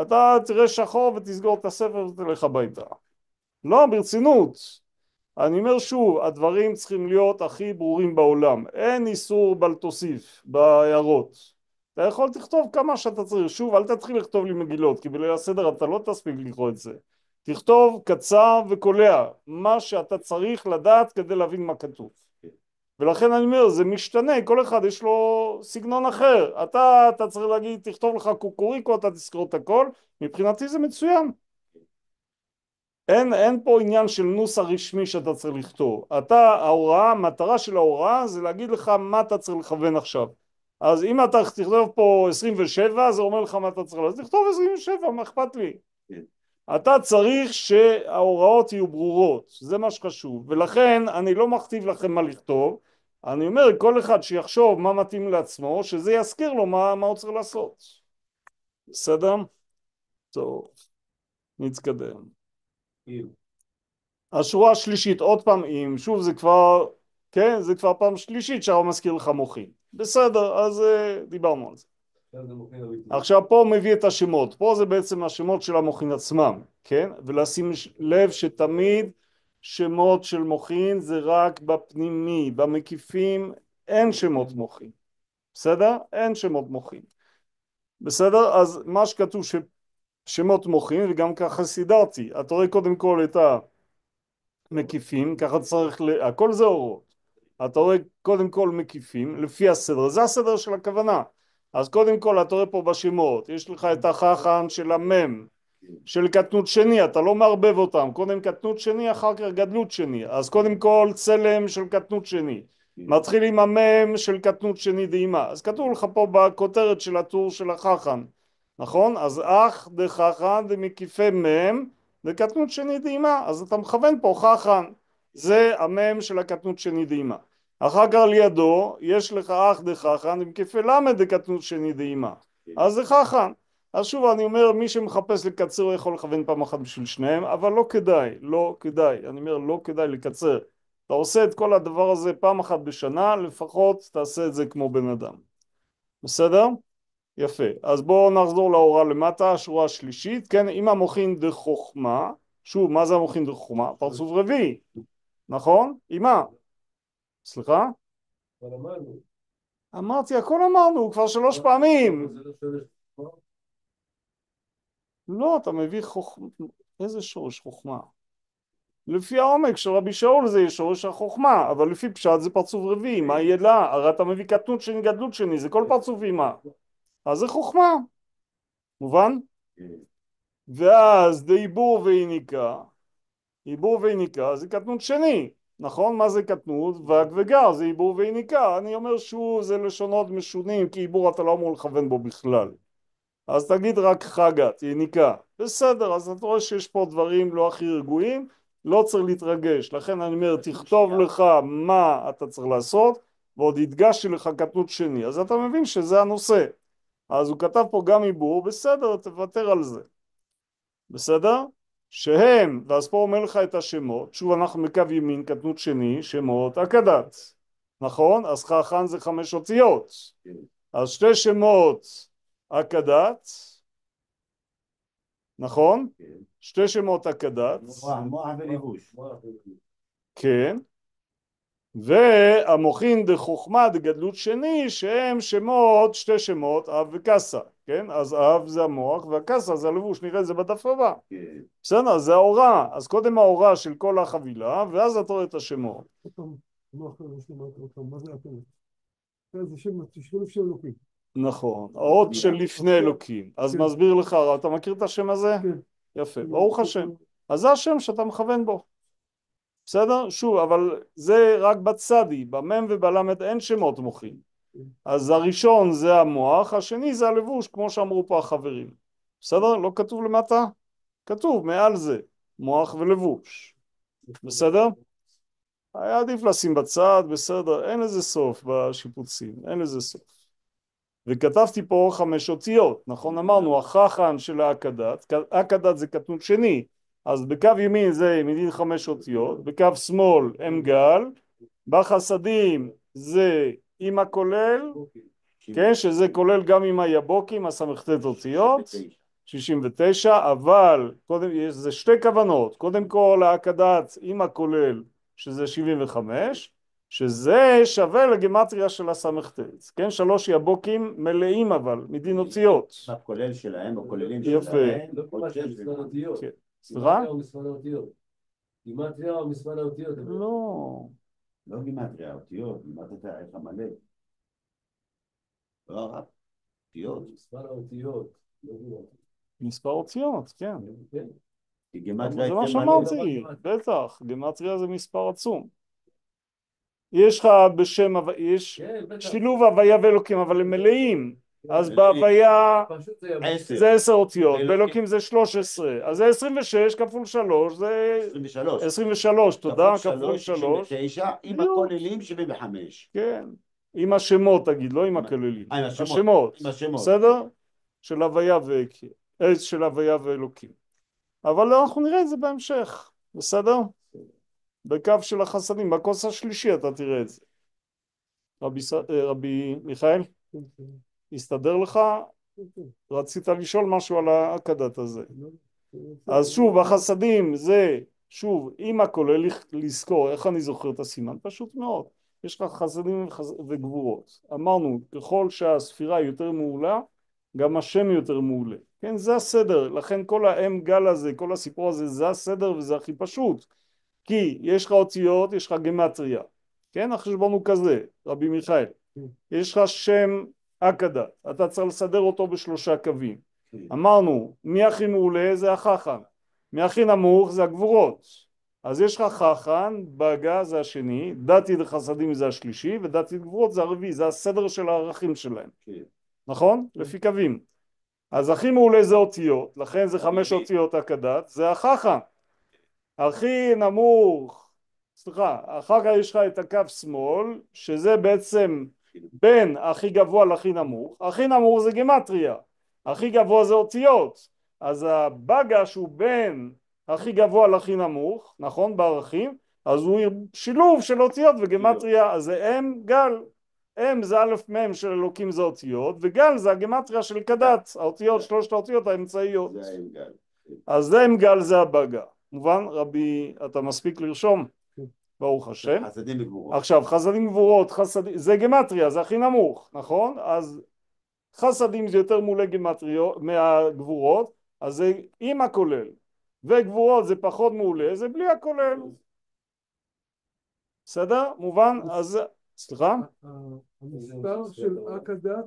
אתה תראה שחור ותסגור את הספר ותלך הביתה. לא, ברצינות. אני אומר שוב, הדברים צריכים להיות הכי ברורים בעולם. אין איסור בל תוסיף בהערות. אתה יכול לכתוב כמה שאתה צריך. שוב, אל תתחיל לכתוב לי מגילות, כי בליל הסדר אתה לא תספיק לקרוא את זה. תכתוב קצר וקולע, מה שאתה צריך לדעת כדי להבין מה כתוב. ולכן אני אומר, זה משתנה, כל אחד יש לו סגנון אחר. אתה צריך להגיד, תכתוב לך קוקוריקו, אתה תזכור את הכל. מבחינתי זה מצוין. אין פה עניין של נוסח רשמי שאתה צריך לכתוב. ההוראה, המטרה של ההוראה זה להגיד לך מה אתה צריך לכוון עכשיו. אז אם אתה תכתוב פה 27, זה אומר לך מה אתה צריך לעשות. אז תכתוב 27, מה אכפת לי? אתה צריך שההוראות יהיו ברורות, זה מה שחשוב. ולכן אני לא מכתיב לכם מה לכתוב, אני אומר כל אחד שיחשוב מה מתאים לעצמו, שזה יזכיר לו מה הוא צריך לעשות. בסדר? טוב, נתקדם. השורה השלישית, עוד פעם אם, שוב זה כבר, כן, זה כבר פעם שלישית שהרב מזכיר לך מוחין. בסדר, אז דיברנו על זה. עכשיו פה הוא מביא את השמות, פה זה בעצם השמות של המוחין עצמם, כן? ולשים לב שתמיד שמות של מוחין זה רק בפנימי, במקיפים אין שמות מוחין. בסדר? אין שמות מוחין. בסדר? אז מה שכתוב שמות מוחין, וגם ככה סידרתי, אתה רואה קודם כל את המקיפים, ככה צריך, הכל זה אורות. אתה רואה קודם כל מקיפים, לפי הסדר, זה הסדר של הכוונה. אז קודם כל אתה רואה פה בשמות, יש לך את החכן של המם, של קטנות שני, אתה לא מערבב אותם, קודם קטנות שני, אחר כך גדלות שני. אז קודם כל צלם של קטנות שני, מתחיל עם המם של קטנות שני דהימה. אז כתוב לך פה בכותרת של הטור של החכן, נכון? אז אח דחכן דמקיפי מם דקטנות שני דהימה, אז אתה מכוון פה חכן, זה המם של הקטנות שני דהימה. אחר כך לידו יש לך אח דחכן דמקיפי למד דקטנות שני דהימה, אז זה חכן. אז שוב אני אומר, מי שמחפש לקצר הוא יכול לכוון פעם אחת בשביל שניהם, אבל לא כדאי, לא כדאי, אני אומר לא כדאי לקצר. אתה עושה את כל הדבר הזה פעם אחת בשנה, לפחות תעשה את זה כמו בן אדם. בסדר? יפה. אז בואו נחזור להוראה למטה, השורה השלישית, כן, אם המוחין דחוכמה, שוב, מה זה המוחין דחוכמה? פרצוף רביעי, נכון? עם מה? סליחה? אמרתי, הכל אמרנו, כבר 3 פעמים. לא, אתה מביא חוכמה, איזה שורש חוכמה? לפי העומק של רבי שאול זה יהיה שורש החוכמה, אבל לפי פשט זה פרצוף רביעי, מה יהיה לה? הרי אתה מביא קטנות שני גדלות שני, זה כל פרצופים מה? אז זה חוכמה, מובן? ואז דעיבור ויניקה, עיבור ויניקה זה קטנות שני, נכון? מה זה קטנות? וק וגר זה עיבור ויניקה, אני אומר שהוא זה לשונות משונים, כי עיבור אתה לא אמור לכוון בו בכלל. אז תגיד רק חגת, יניקה. בסדר, אז אתה רואה שיש פה דברים לא הכי רגועים, לא צריך להתרגש. לכן אני אומר, תכתוב לך מה אתה צריך לעשות, ועוד הדגשתי לך קטנות שני. אז אתה מבין שזה הנושא. אז הוא כתב פה גם עיבור, בסדר, תוותר על זה. בסדר? שהם, ואז פה אומר לך את השמות, שוב אנחנו מקו ימין, קטנות שני, שמות אכדת. נכון? אז חכן זה 5 אותיות. אז 2 שמות אכדת, נכון? 2 שמות אכדת. מוח ולבוש. כן. והמוחין דחוכמה דגדלות שני, שהם שמות, 2 שמות, אב וקסה. כן? אז אב זה המוח והקסה זה הלבוש, נראה את זה בדף הבא. בסדר, זה ההוראה. אז קודם ההוראה של כל החבילה, ואז אתה רואה את השמות. זה שם אלוקים. נכון, האות של לפני אלוקים. אז מסביר לך, אתה מכיר את השם הזה? כן. יפה, ברוך השם. אז זה השם שאתה מכוון בו. בסדר? שוב, אבל זה רק בצדי, במם ובלמד אין שמות מוחים. אז הראשון זה המוח, השני זה הלבוש, כמו שאמרו פה החברים. בסדר? לא כתוב למטה? כתוב מעל זה, מוח ולבוש. בסדר? היה עדיף לשים בצד, בסדר, אין לזה סוף בשיפוצים, אין לזה סוף. וכתבתי פה 5 אותיות, נכון? אמרנו, החכן של האכדת, אכדת זה קטנות שני, אז בקו ימין זה מדין 5 אותיות, בקו שמאל הם גל, בחסדים זה עם הכולל, כן, שזה כולל גם עם היבוקים, הסמכתת אותיות, 69, אבל קודם, זה 2 כוונות, קודם כל האכדת עם הכולל, שזה 75, שזה שווה לגימטריה של הסמכתת, כן? 3 יבוקים מלאים אבל, מדין אותיות. הכולל שלהם, הכוללים יפה. שלהם. כן. סליחה? גימטריה או מספר האותיות? לא. לא גימטריה, אותיות, גימטריה איך המלא. לא רק, אותיות. מספר האותיות. מספר אותיות, כן. כי גימטריה זה מה יותר מלא. שאמרתי, בטח, גימטריה זה מספר עצום. יש לך בשם, יש שילוב הוויה ואלוקים, אבל הם מלאים. אז בהוויה זה 10 אותיות, באלוקים זה 13, אז זה 26 כפול 3, זה 23, תודה, כפול 3. 69, עם הכוללים 75. כן, עם השמות תגיד, לא עם הכוללים. השמות, בסדר? של הוויה של הוויה ואלוקים. אבל אנחנו נראה את זה בהמשך, בסדר? בקו של החסדים, בכוס השלישי אתה תראה את זה. רבי מיכאל, הסתדר לך? רצית לשאול משהו על האכדת הזה. אז שוב, החסדים זה, שוב, אם הכולל לזכור, איך אני זוכר את הסימן? פשוט מאוד. יש לך חסדים וגבורות. אמרנו, ככל שהספירה יותר מעולה, גם השם יותר מעולה. כן, זה הסדר. לכן כל האם גל הזה, כל הסיפור הזה, זה הסדר וזה הכי פשוט. כי יש לך אותיות, יש לך גימטריה. כן, החשבון הוא כזה, רבי מיכאל. יש לך שם אכדת, אתה צריך לסדר אותו ב3 קווים. אמרנו, מי הכי מעולה זה החכן, מי הכי נמוך זה הגבורות. אז יש לך חכן, בגה זה השני, דתי דחסדים זה השלישי, ודתי דגבורות זה הרביעי, זה הסדר של הערכים שלהם. נכון? לפי קווים. אז הכי מעולה זה אותיות, לכן זה 5 אותיות אכדת, זה החכן. הכי נמוך, סליחה, אחר כך יש לך את הקו שמאל, שזה בעצם בין הכי גבוה להכי נמוך. הכי נמוך זה גימטריה, הכי גבוה זה אותיות, אז הבגה שהוא בין הכי גבוה להכי נמוך, נכון, בערכים, אז הוא שילוב של אותיות וגמטריה, אז זה אם גל, אם זה א' מ' של אלוקים זה אותיות, וגל זה הגמטריה של קדת, האותיות, שלושת האותיות האמצעיות. אז זה אם גל זה הבגה. מובן, רבי, אתה מספיק לרשום? ברוך השם. חסדים וגבורות. עכשיו, חסדים גבורות, זה גמטריה, זה הכי נמוך, נכון? אז חסדים זה יותר מולי גמטריות מהגבורות, אז זה עם הכולל, וגבורות זה פחות מעולה, זה בלי הכולל. בסדר? מובן? אז, סליחה? המספר של הקדת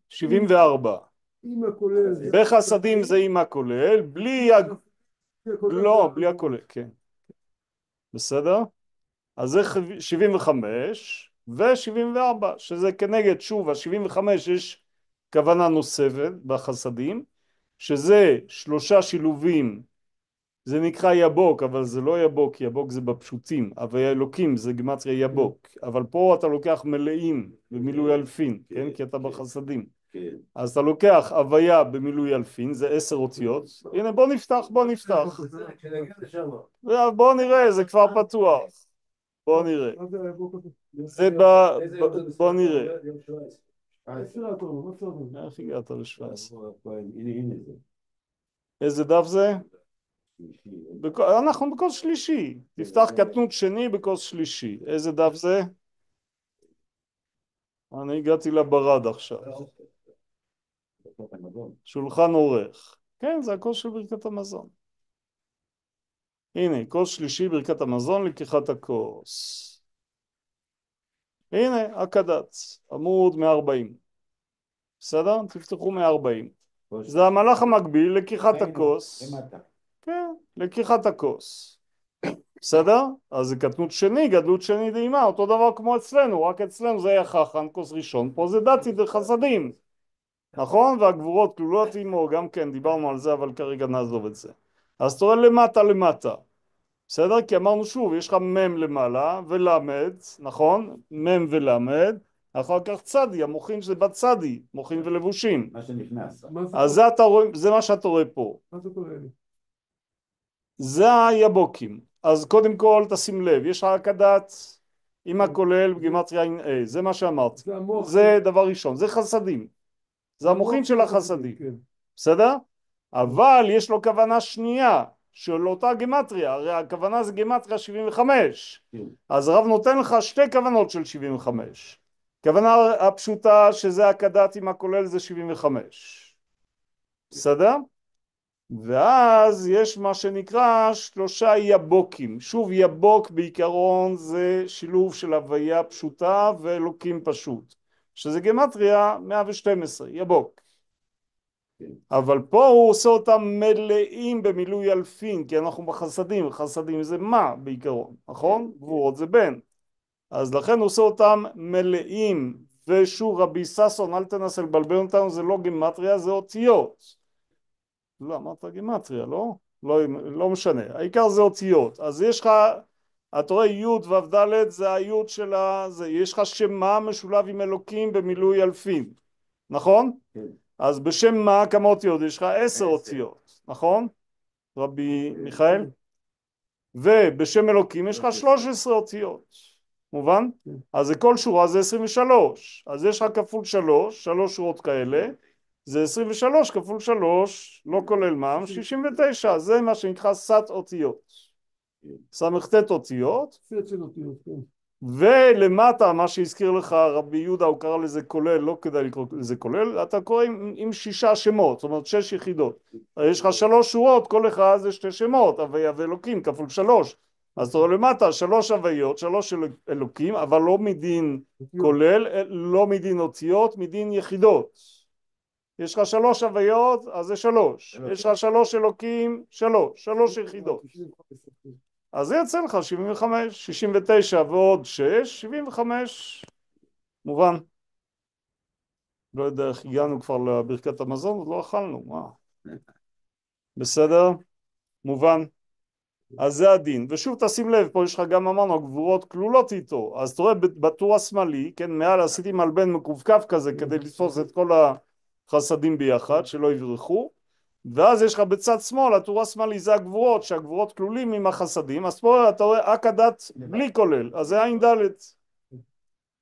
74. עם הכולל. בחסדים זה עם הכולל, בלי לא, בלי הכולל, כן. בסדר? אז זה 75 ו-74, שזה כנגד, שוב, ה-75 יש כוונה נוספת בחסדים, שזה 3 שילובים, זה נקרא יבוק, אבל זה לא יבוק, יבוק זה בפשוטים, אבל אלוקים זה גמטריה יבוק, אבל פה אתה לוקח מלאים במילוי אלפין, כן? כי אתה בחסדים. אז אתה לוקח הוויה במילוי אלפין, זה 10 אותיות, הנה בוא נפתח, בוא נראה, זה כבר פתוח. בוא נראה. זה בוא נראה. איך הגעת ל-17? איזה דף זה? אנחנו בקורס שלישי. תפתח קטנות שני בקורס שלישי. איזה דף זה? אני הגעתי לברד עכשיו. שולחן עורך. כן, זה הקורס של ברכת המזון. הנה, קורס שלישי ברכת המזון, לקיחת הקורס. הנה, הקדץ, עמוד 140. בסדר? תפתחו 140. זה המהלך המקביל, לקיחת הכוס. כן, לקיחת הכוס. בסדר? אז זה קטנות שני, גדלות שני דהימה, אותו דבר כמו אצלנו, רק אצלנו זה היה חכן, כוס ראשון, פה זה דתי וחסדים. נכון? והגבורות כלולות עמו, גם כן, דיברנו על זה, אבל כרגע נעזוב את זה. אז תראה למטה. בסדר? כי אמרנו שוב, יש לך מם למעלה ולמד, נכון? מם ולמד, אחר כך צדי, המוחין שזה בצדי, מוחין ולבושים. מה שנכנס. אז זה מה שאתה רואה פה. מה זה קורה לי? זה היבוקים. אז קודם כל תשים לב, יש לך הקדת עם הכולל בגימטריה עין A, זה מה שאמרתי. זה דבר ראשון, זה חסדים. זה המוחין של החסדים. בסדר? אבל יש לו כוונה שנייה. של אותה גימטריה, הרי הכוונה זה גימטריה 75, אז הרב נותן לך שתי כוונות של 75. כוונה הפשוטה שזה הקדת עם הכולל זה 75. בסדר? ואז יש מה שנקרא 3 יבוקים. שוב, יבוק בעיקרון זה שילוב של הוויה פשוטה ואלוקים פשוט, שזה גימטריה 112, יבוק. אבל פה הוא עושה אותם מלאים במילוי אלפין, כי אנחנו בחסדים, חסדים זה מה בעיקרון, נכון? גבורות זה בן. אז לכן הוא עושה אותם מלאים, ושוב רבי ססון, אל תנסה לבלבל אותנו, זה לא גימטריה, זה אותיות. לא, אמרת גימטריה, לא? לא משנה, העיקר זה אותיות. אז יש לך, אתה רואה י' ו' זה הי' של זה, יש לך שמה משולב עם אלוקים במילוי אלפין, נכון? כן. אז בשם מה כמה אותיות? יש לך 10 אותיות, נכון? רבי מיכאל? ובשם אלוקים יש לך 13 אותיות, מובן? אז זה כל שורה זה 23, אז יש לך כפול 3 שורות כאלה, זה 23 כפול 3, לא כולל מע"מ, 69, זה מה שנקרא סט אותיות, סמכתת אותיות. סט של אותיות, כן. ולמטה מה שהזכיר לך רבי יהודה, הוא קרא לזה כולל, לא כדאי לקרוא לזה כולל, אתה קורא עם 6 שמות, זאת אומרת 6 יחידות. יש לך 3 שורות, כל אחד זה 2 שמות, הוויה ואלוקים כפול 3. אז אתה רואה למטה 3 הוויות, 3 אלוקים, אבל לא מדין כולל, לא מדין אותיות, מדין יחידות. יש לך 3 הוויות, אז זה 3. יש לך 3 אלוקים, 3 יחידות. אז זה יצא לך 75, 69 ועוד 6, 75, מובן. לא יודע איך הגענו כבר לברכת המזון, עוד לא אכלנו, מה? בסדר? מובן. אז זה הדין. ושוב תשים לב, פה יש לך גם אמרנו, גבורות כלולות איתו. אז אתה רואה בטור השמאלי, כן, מעל עשיתי מלבן מקווקף כזה, כדי לתפוס את כל חסדים ביחד, שלא יברחו, ואז יש לך בצד שמאל, הטור השמאלי זה הגבורות, שהגבורות כלולים עם החסדים, אז פה אתה רואה אק הדת בלי כולל, אז זה עין ד',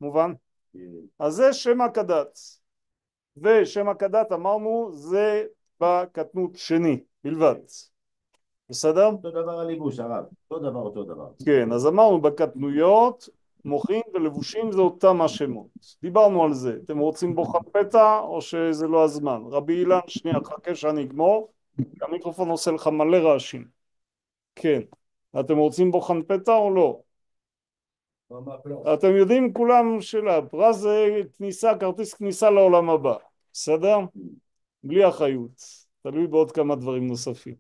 מובן? אז זה שם הקדת, ושם הקדת אמרנו זה בקטנות שני בלבד, בסדר? אותו דבר הליבוש, הרב, אותו דבר. כן, אז אמרנו בקטנויות מוחין ולבושים זה אותם השמות, דיברנו על זה. אתם רוצים בוחן פתע או שזה לא הזמן? רבי אילן, שנייה, חכה שאני אגמור, המיקרופון עושה לך מלא רעשים. כן, אתם רוצים בוחן פתע או לא? אתם יודעים כולם שהפרס זה כניסה, כרטיס כניסה לעולם הבא, בסדר? בלי אחריות, תלוי בעוד כמה דברים נוספים.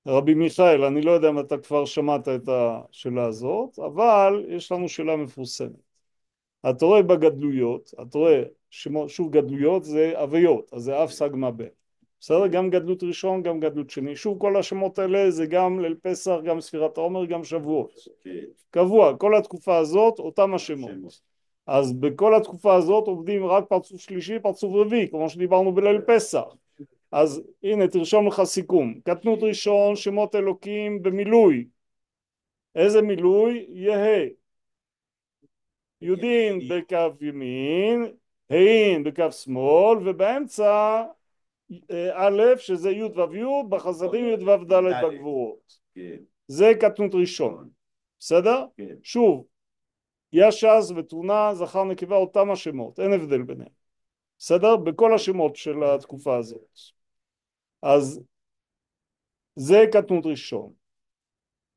רבי מיכאל, אני לא יודע אם אתה כבר שמעת את השאלה הזאת, אבל יש לנו שאלה מפורסמת. אתה רואה בגדלויות, אתה רואה, שוב גדלויות זה אביות, אז זה אף סגמה בן. בסדר? גם גדלות ראשון, גם גדלות שני. שוב כל השמות האלה זה גם ליל פסח, גם ספירת העומר, גם שבועות. קבוע, כל התקופה הזאת, אותם השמות. אז בכל התקופה הזאת עובדים רק פרצוף שלישי, פרצוף רביעי, כמו שדיברנו בליל פסח. אז הנה תרשום לך סיכום, קטנות ראשון שמות אלוקים במילוי, איזה מילוי? יהה, יודין בקו ימין, הין בקו שמאל, ובאמצע א' שזה י' ו' י', בחסדים י' ו' ד' בגבורות, זה קטנות ראשון, בסדר? שוב, יש"ז ותונה זכר נקבה אותם השמות, אין הבדל ביניהם, בסדר? בכל השמות של התקופה הזאת. אז זה קטנות ראשון.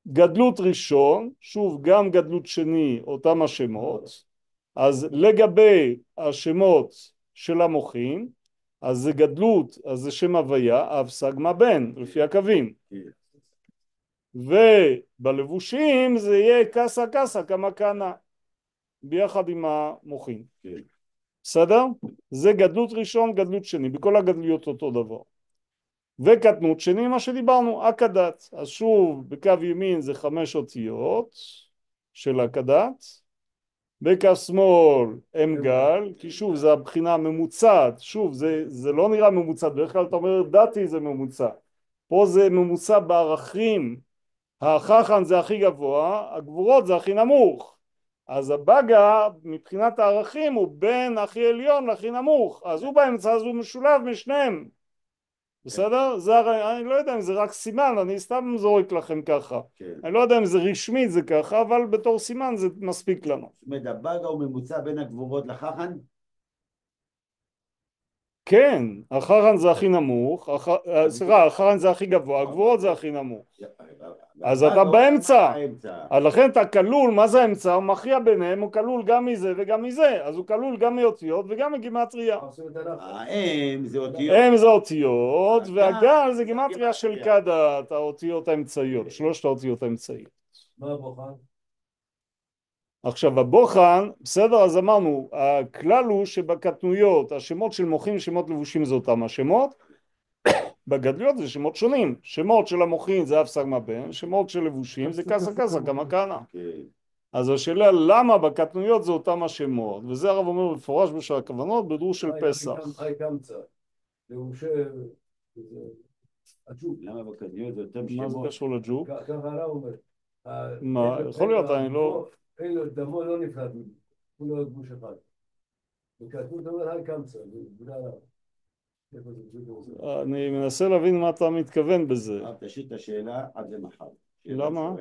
גדלות ראשון, שוב גם גדלות שני אותם השמות, אז לגבי השמות של המוחים, אז זה גדלות, אז זה שם הוויה, אב סגמה בן, לפי הקווים. ובלבושים זה יהיה קסה קסה כמה קנה, ביחד עם המוחים. בסדר? זה גדלות ראשון, גדלות שני, בכל הגדלויות אותו דבר. וקטנות שני מה שדיברנו, הקדת. אז שוב בקו ימין זה 5 אותיות של הקדת, בקו שמאל אם גל, כי שוב זה הבחינה הממוצעת, שוב זה לא נראה ממוצע, בדרך כלל אתה אומר דתי זה ממוצע, פה זה ממוצע בערכים, החכן זה הכי גבוה, הגבורות זה הכי נמוך, אז הבגה מבחינת הערכים הוא בין הכי עליון להכי נמוך, אז הוא באמצע, אז הוא משולב משניהם, בסדר? זה הרי, אני לא יודע אם זה רק סימן, אני סתם זורק לכם ככה. אני לא יודע אם זה רשמית זה ככה, אבל בתור סימן זה מספיק לנו. זאת אומרת, הבגה הוא ממוצע בין הגבורות לחכן? כן, החכן זה הכי נמוך, סליחה, החכן זה הכי גבוה, הגבורות זה הכי נמוך. אז אתה באמצע, אז לכן אתה כלול, מה זה האמצע? הוא מכריע ביניהם, הוא כלול גם מזה וגם מזה, אז הוא כלול גם מאותיות וגם מגימטריה. האם זה אותיות. הם זה אותיות, והגל זה גימטריה של קדת, האותיות האמצעיות, 3 האותיות האמצעיות. מה הבוחן? עכשיו הבוחן, בסדר, אז אמרנו, הכלל הוא שבקטנויות, השמות של מוחים, שמות לבושים זה אותם השמות, בגדלויות זה שמות שונים, שמות של המוחים זה אף סגמה בן, שמות של לבושים זה קסה קסה כמה קנה. אז השאלה למה בקטנויות זה אותם השמות, וזה הרב אומר בפורש בשביל הכוונות בדרוש של פסח. למה בקטנויות זה אותם מה זה שמות? קשור לג'וק? ככה הרב אומר. מה, יכול להיות, אני לא... אין לו, דמו לא נפרד, הוא לא גוש אחד. בקטנות אומר היי קמצא, בגלל אני מנסה להבין מה אתה מתכוון בזה. תשאיר את השאלה עד למחר. למה?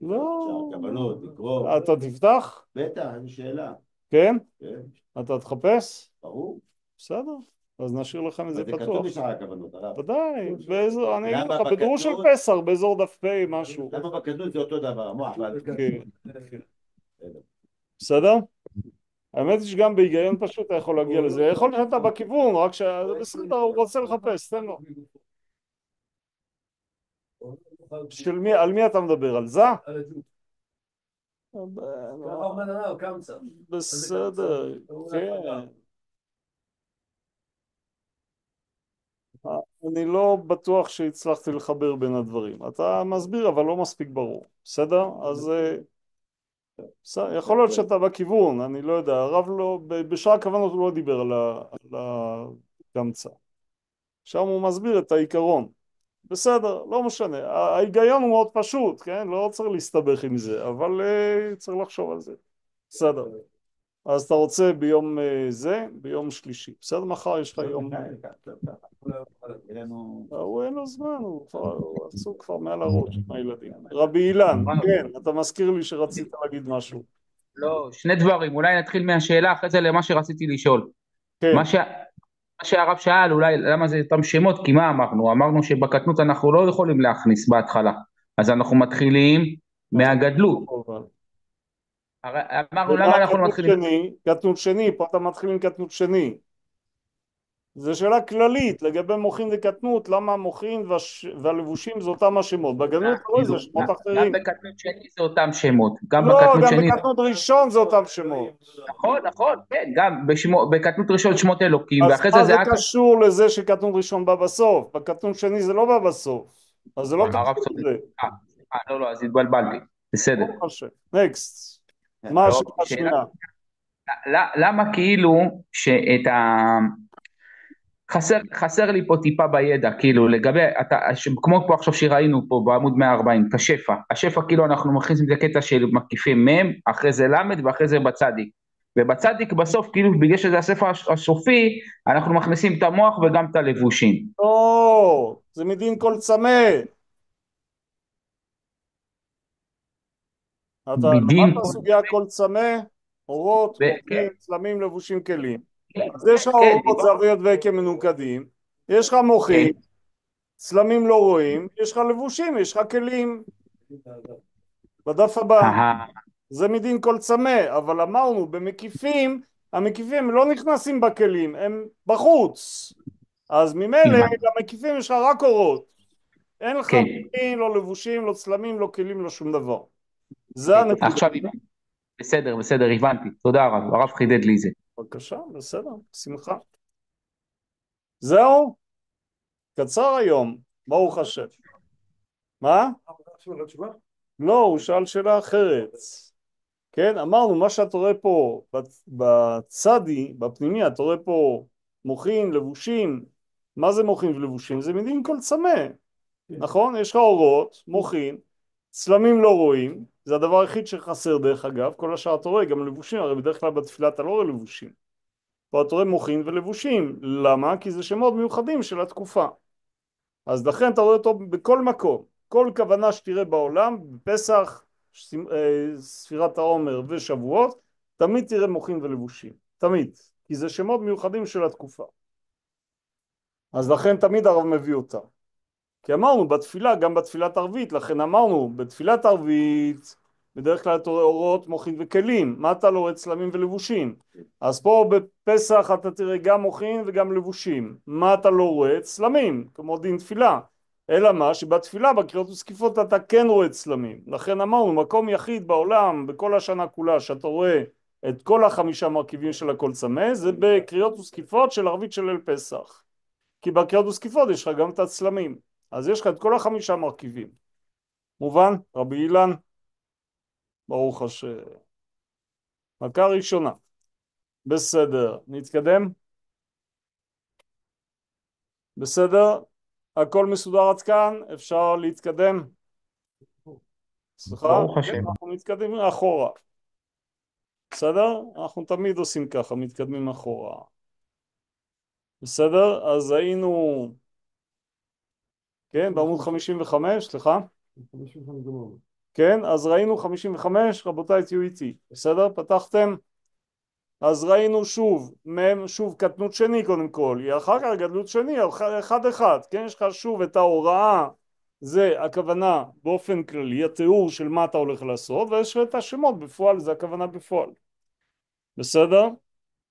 לא. הכוונות, לקרוא. אתה תפתח? בטח, זו שאלה. כן? כן. אתה תחפש? ברור. בסדר, אז נשאיר לכם את זה זה פתוח. כתוב בשאר הכוונות, הרב. ודאי, אני אגיד לך, למה בדרוש של בקטנות? פסח, באזור דף פ' משהו. למה בקטנות זה אותו דבר? כן. בסדר? האמת היא שגם בהיגיון פשוט אתה יכול להגיע לזה, יכול להיות שאתה בכיוון, רק שבסדר, הוא רוצה לחפש, תן לו. של מי, על מי אתה מדבר? על זה? על הג'וק. בסדר, כן. אני לא בטוח שהצלחתי לחבר בין הדברים. אתה מסביר אבל לא מספיק ברור, בסדר? אז יכול להיות שאתה בכיוון, אני לא יודע, הרב לא, בשאר הכוונות הוא לא דיבר על הקמצא. שם הוא מסביר את העיקרון. בסדר, לא משנה. ההיגיון הוא מאוד פשוט, כן? לא צריך להסתבך עם זה, אבל צריך לחשוב על זה. בסדר. אז אתה רוצה ביום ביום שלישי. בסדר, מחר יש לך יום... הוא אין לו זמן, הוא עסוק כבר מעל הראש עם הילדים. רבי אילן, כן, אתה מזכיר לי שרצית להגיד משהו. לא, שני דברים, אולי נתחיל מהשאלה אחרי זה למה שרציתי לשאול. כן. מה שהרב שאל, אולי למה זה אותם שמות, כי מה אמרנו? אמרנו שבקטנות אנחנו לא יכולים להכניס בהתחלה, אז אנחנו מתחילים מהגדלות. אמרנו למה אנחנו מתחילים? קטנות שני, פה אתה מתחיל עם קטנות שני. זו שאלה כללית לגבי מוחין וקטנות, למה המוחין והלבושים זה אותם השמות. בגנות לא זה שמות אחרים. גם בקטנות שני זה אותם שמות. לא, גם בקטנות ראשון זה אותם שמות. נכון, כן, גם בקטנות ראשון שמות אלוקים. אז מה זה קשור לזה שקטנות ראשון בא בסוף? בקטנות שני זה לא בא בסוף. אז זה לא קשור לזה. לא, אז התבלבלתי. בסדר. נקסט. מה השאלה השנייה? למה כאילו שאת חסר לי פה טיפה בידע, כאילו לגבי, כמו פה עכשיו שראינו פה בעמוד 140, את השפע, השפע כאילו אנחנו מכניסים את הקטע של מקיפים מם, אחרי זה למד ואחרי זה בצדיק, ובצדיק בסוף כאילו בגלל שזה הספר הסופי, אנחנו מכניסים את המוח וגם את הלבושים. לא, זה מדין כל צמא. אתה למדת סוגיה כל צמא, אורות, מוחים, צלמים, לבושים, כלים. אז יש לך אורות זוויות ועקם מנוקדים, יש לך מוחים, צלמים לא רואים, יש לך לבושים, יש לך כלים. בדף הבא. זה מדין כל צמא, אבל אמרנו במקיפים, המקיפים לא נכנסים בכלים, הם בחוץ. אז ממילא למקיפים יש לך רק אורות. אין לך מוחים, לא לבושים, לא צלמים, לא כלים, לא שום דבר. זה הנקודה. עכשיו, בסדר, הבנתי. תודה הרב חידד לי זה. בבקשה, בסדר, שמחה. זהו? קצר היום, ברוך השם. מה? לא, הוא שאל שאלה אחרת. כן, אמרנו, מה שאתה רואה פה בצדי, בפנימי, אתה רואה פה מוחין, לבושים. מה זה מוחין ולבושים? זה מדין כל צמא. נכון? יש לך אורות, מוחין, צלמים לא רואים, זה הדבר היחיד שחסר דרך אגב, כל השאר אתה רואה, גם לבושים, הרי בדרך כלל בתפילה אתה לא רואה לבושים. פה אתה רואה מוחין ולבושים, למה? כי זה שמות מיוחדים של התקופה. אז לכן אתה רואה אותו בכל מקום, כל כוונה שתראה בעולם, בפסח, ספירת העומר ושבועות, תמיד תראה מוחין ולבושים, תמיד, כי זה שמות מיוחדים של התקופה. אז לכן תמיד הרב מביא אותם. כי אמרנו בתפילה, גם בתפילת ערבית, לכן אמרנו בתפילת ערבית בדרך כלל אתה רואה אורות, מוחין וכלים, מה אתה לא רואה צלמים ולבושים? אז פה בפסח אתה תראה גם מוחין וגם לבושים, מה אתה לא רואה? צלמים, כמו דין תפילה, אלא מה שבתפילה בקריאות וזקיפות אתה כן רואה צלמים, לכן אמרנו מקום יחיד בעולם בכל השנה כולה שאתה רואה את כל החמישה מרכיבים של הכל צמא זה בקריאות וזקיפות של ערבית של ליל פסח, כי בקריאות וזקיפות יש לך גם את הצלמים, אז יש לך את כל החמישה מרכיבים. מובן? רבי אילן? ברוך השם. מכה ראשונה. בסדר. נתקדם? בסדר? הכל מסודר עד כאן? אפשר להתקדם? סליחה? ברוך השם. אנחנו מתקדמים אחורה. בסדר? אנחנו תמיד עושים ככה, מתקדמים אחורה. בסדר? אז היינו... כן, בעמוד 55, סליחה? 55 גמור. כן, אז ראינו 55, רבותיי תהיו איתי, בסדר? פתחתם? אז ראינו שוב, שוב קטנות שני קודם כל, אחר כך גדלות שני, אחד אחד, כן? יש לך שוב את ההוראה, זה הכוונה באופן כללי, התיאור של מה אתה הולך לעשות, ויש לך את השמות בפועל, זה הכוונה בפועל. בסדר?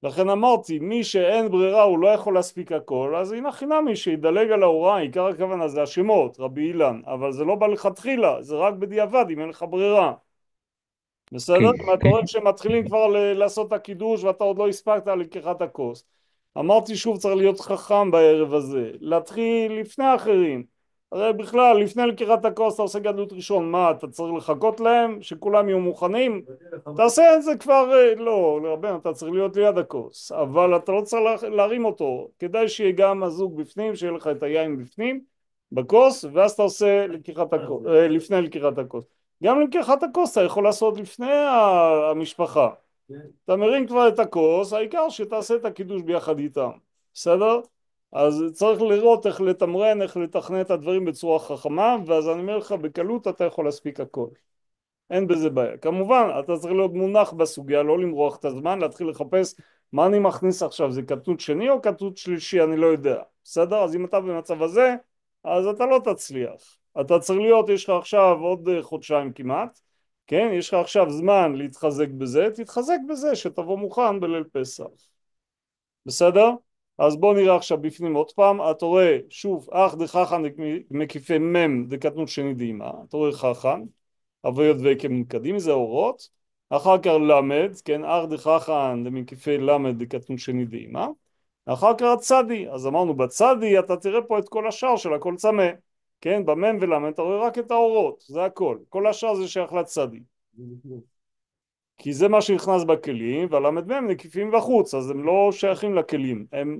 לכן אמרתי, מי שאין ברירה הוא לא יכול להספיק הכל, אז הנה חינמי שידלג על ההוראה, עיקר הכוונה זה השמות, רבי אילן, אבל זה לא בא לכתחילה, זה רק בדיעבד אם אין לך ברירה. בסדר? אם אתה רואה שמתחילים כבר לעשות את הקידוש ואתה עוד לא הספקת על לקיחת הכוס. אמרתי שוב צריך להיות חכם בערב הזה, להתחיל לפני האחרים, הרי בכלל, לפני לקיחת הכוס אתה עושה גדלות ראשון, מה, אתה צריך לחכות להם, שכולם יהיו מוכנים? תעשה את זה כבר, לא, לרבן, אתה צריך להיות ליד הכוס, אבל אתה לא צריך להרים אותו, כדאי שיהיה גם הזוג בפנים, שיהיה לך את היין בפנים, בכוס, ואז אתה עושה לקיחת הכוס, לפני לקיחת הכוס. גם לקיחת הכוס אתה יכול לעשות לפני המשפחה. אתה מרים כבר את הכוס, העיקר שתעשה את הקידוש ביחד איתם, בסדר? אז צריך לראות איך לתמרן, איך לתכנן את הדברים בצורה חכמה, ואז אני אומר לך, בקלות אתה יכול להספיק הכל. אין בזה בעיה. כמובן, אתה צריך להיות מונח בסוגיה, לא למרוח את הזמן, להתחיל לחפש מה אני מכניס עכשיו, זה קטנות שני או קטנות שלישי, אני לא יודע. בסדר? אז אם אתה במצב הזה, אז אתה לא תצליח. אתה צריך להיות, יש לך עכשיו עוד חודשיים כמעט, כן? יש לך עכשיו זמן להתחזק בזה, תתחזק בזה שתבוא מוכן בליל פסח. בסדר? אז בוא נראה עכשיו בפנים עוד פעם, אתה רואה שוב אך דחכן מקיפי מם דקטנות שני דהימה, אתה רואה חכן, אבויות ויקם קדים זה אורות, אחר כך למד, כן, אך דחכן דמקיפי למד דקטנות שני דהימה, אחר כך צדי, אז אמרנו בצדי אתה תראה פה את כל השאר של הכל צמא, כן, במם ולמד אתה רואה רק את האורות, זה הכל, כל השאר זה שייך לצדי. כי זה מה שנכנס בכלים, והלמד מהם נקיפים בחוץ, אז הם לא שייכים לכלים, הם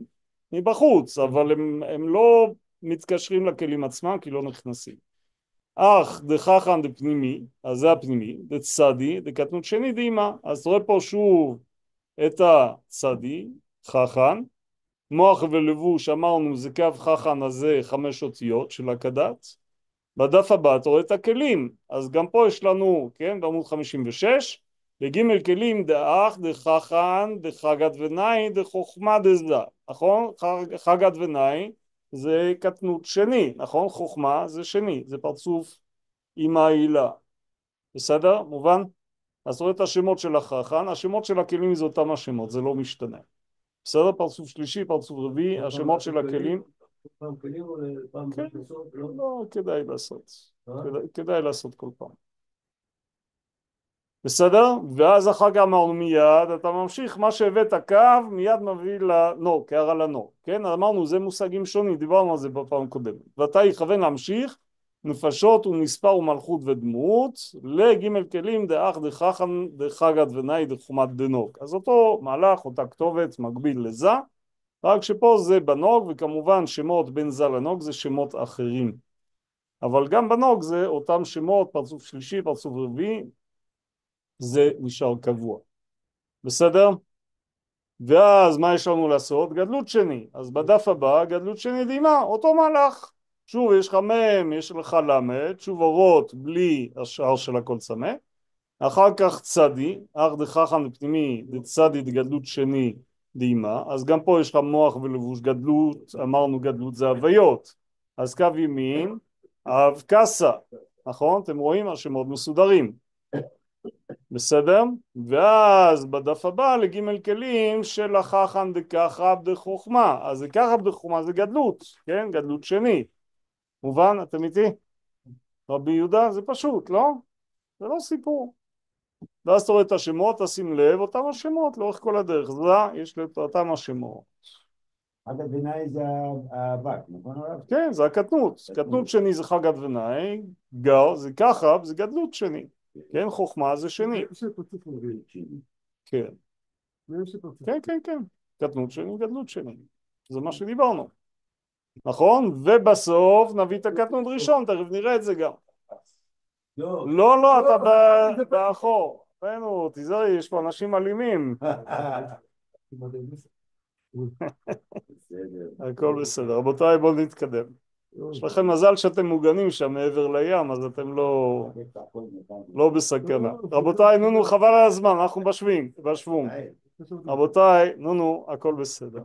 מבחוץ, אבל הם לא מתקשרים לכלים עצמם, כי לא נכנסים. אך דחכן דפנימי, אז זה הפנימי, דצדי, דקטנות שני דהימה, אז רואה פה שוב את הצדי, חכן, מוח ולבוש, אמרנו זה קו חכן הזה 5 אותיות של הקדת, בדף הבא אתה רואה את הכלים, אז גם פה יש לנו, כן, בעמוד 56, לג' כלים דאח דחכן דחגת ונאי דחוכמה דזדה, נכון? חגת ונאי זה קטנות שני, נכון? חוכמה זה שני, זה פרצוף עם העילה, בסדר? מובן? אז רואה את השמות של החכן, השמות של הכלים זה אותם השמות, זה לא משתנה, בסדר? פרצוף שלישי, פרצוף רביעי, השמות של הכלים פעם כלים או פעם בסוף? לא, כדאי לעשות, כדאי לעשות כל פעם, בסדר? ואז אחר כך אמרנו מיד, אתה ממשיך מה שהבאת קו, מיד מביא לנוק, הערה לנוק, כן? אמרנו זה מושגים שונים, דיברנו על זה בפעם קודמת, ואתה יכוון להמשיך נפשות ונספר ומלכות ודמות לג' כלים דאח דחכן דחגת ונאי דחומת דנוק, אז אותו מהלך, אותה כתובת מקביל לזה, רק שפה זה בנוג, וכמובן שמות בין זה לנוג זה שמות אחרים, אבל גם בנוג זה אותם שמות, פרצוף שלישי, פרצוף רביעי, זה נשאר קבוע, בסדר? ואז מה יש לנו לעשות? גדלות שני, אז בדף הבא גדלות שני דהימה, אותו מהלך, שוב יש לך מם, יש לך למד, שוב אורות בלי השאר של הכל צמא, אחר כך צדי, אך דחכן לפנימי דצדי דגדלות שני דהימה, אז גם פה יש לך מוח ולבוש גדלות, אמרנו גדלות זה הוויות, אז קו ימין, אב קסה, נכון? אתם רואים? השמות מסודרים, בסדר? ואז בדף הבא לג' כלים של החכן דככה דחוכמה, אז זה ככה דחוכמה זה גדלות, כן? גדלות שני, מובן? אתם איתי? רבי יהודה זה פשוט, לא? זה לא סיפור. ואז אתה רואה את השמות, תשים לב, אותם השמות לאורך כל הדרך, זה יש לי אותם השמות. חגת ונאי זה האבק, נכון הרב? כן, זה הקטנות, קטנות שני זה חגת ונאי, גר זה ככה, זה גדלות שני, כן, חוכמה זה שני. כן, כן, כן, כן, קטנות שני, גדלות שני, זה מה שדיברנו, נכון? ובסוף נביא את הקטנות ראשון, תכף נראה את זה גם. לא, לא, אתה באחור, ראינו, תיזהרי, יש פה אנשים אלימים. הכל בסדר, רבותיי בואו נתקדם. יש לכם מזל שאתם מוגנים שם מעבר לים, אז אתם לא בסכנה. רבותיי, נו, חבל על הזמן, אנחנו בשוונג. רבותיי, נו, הכל בסדר.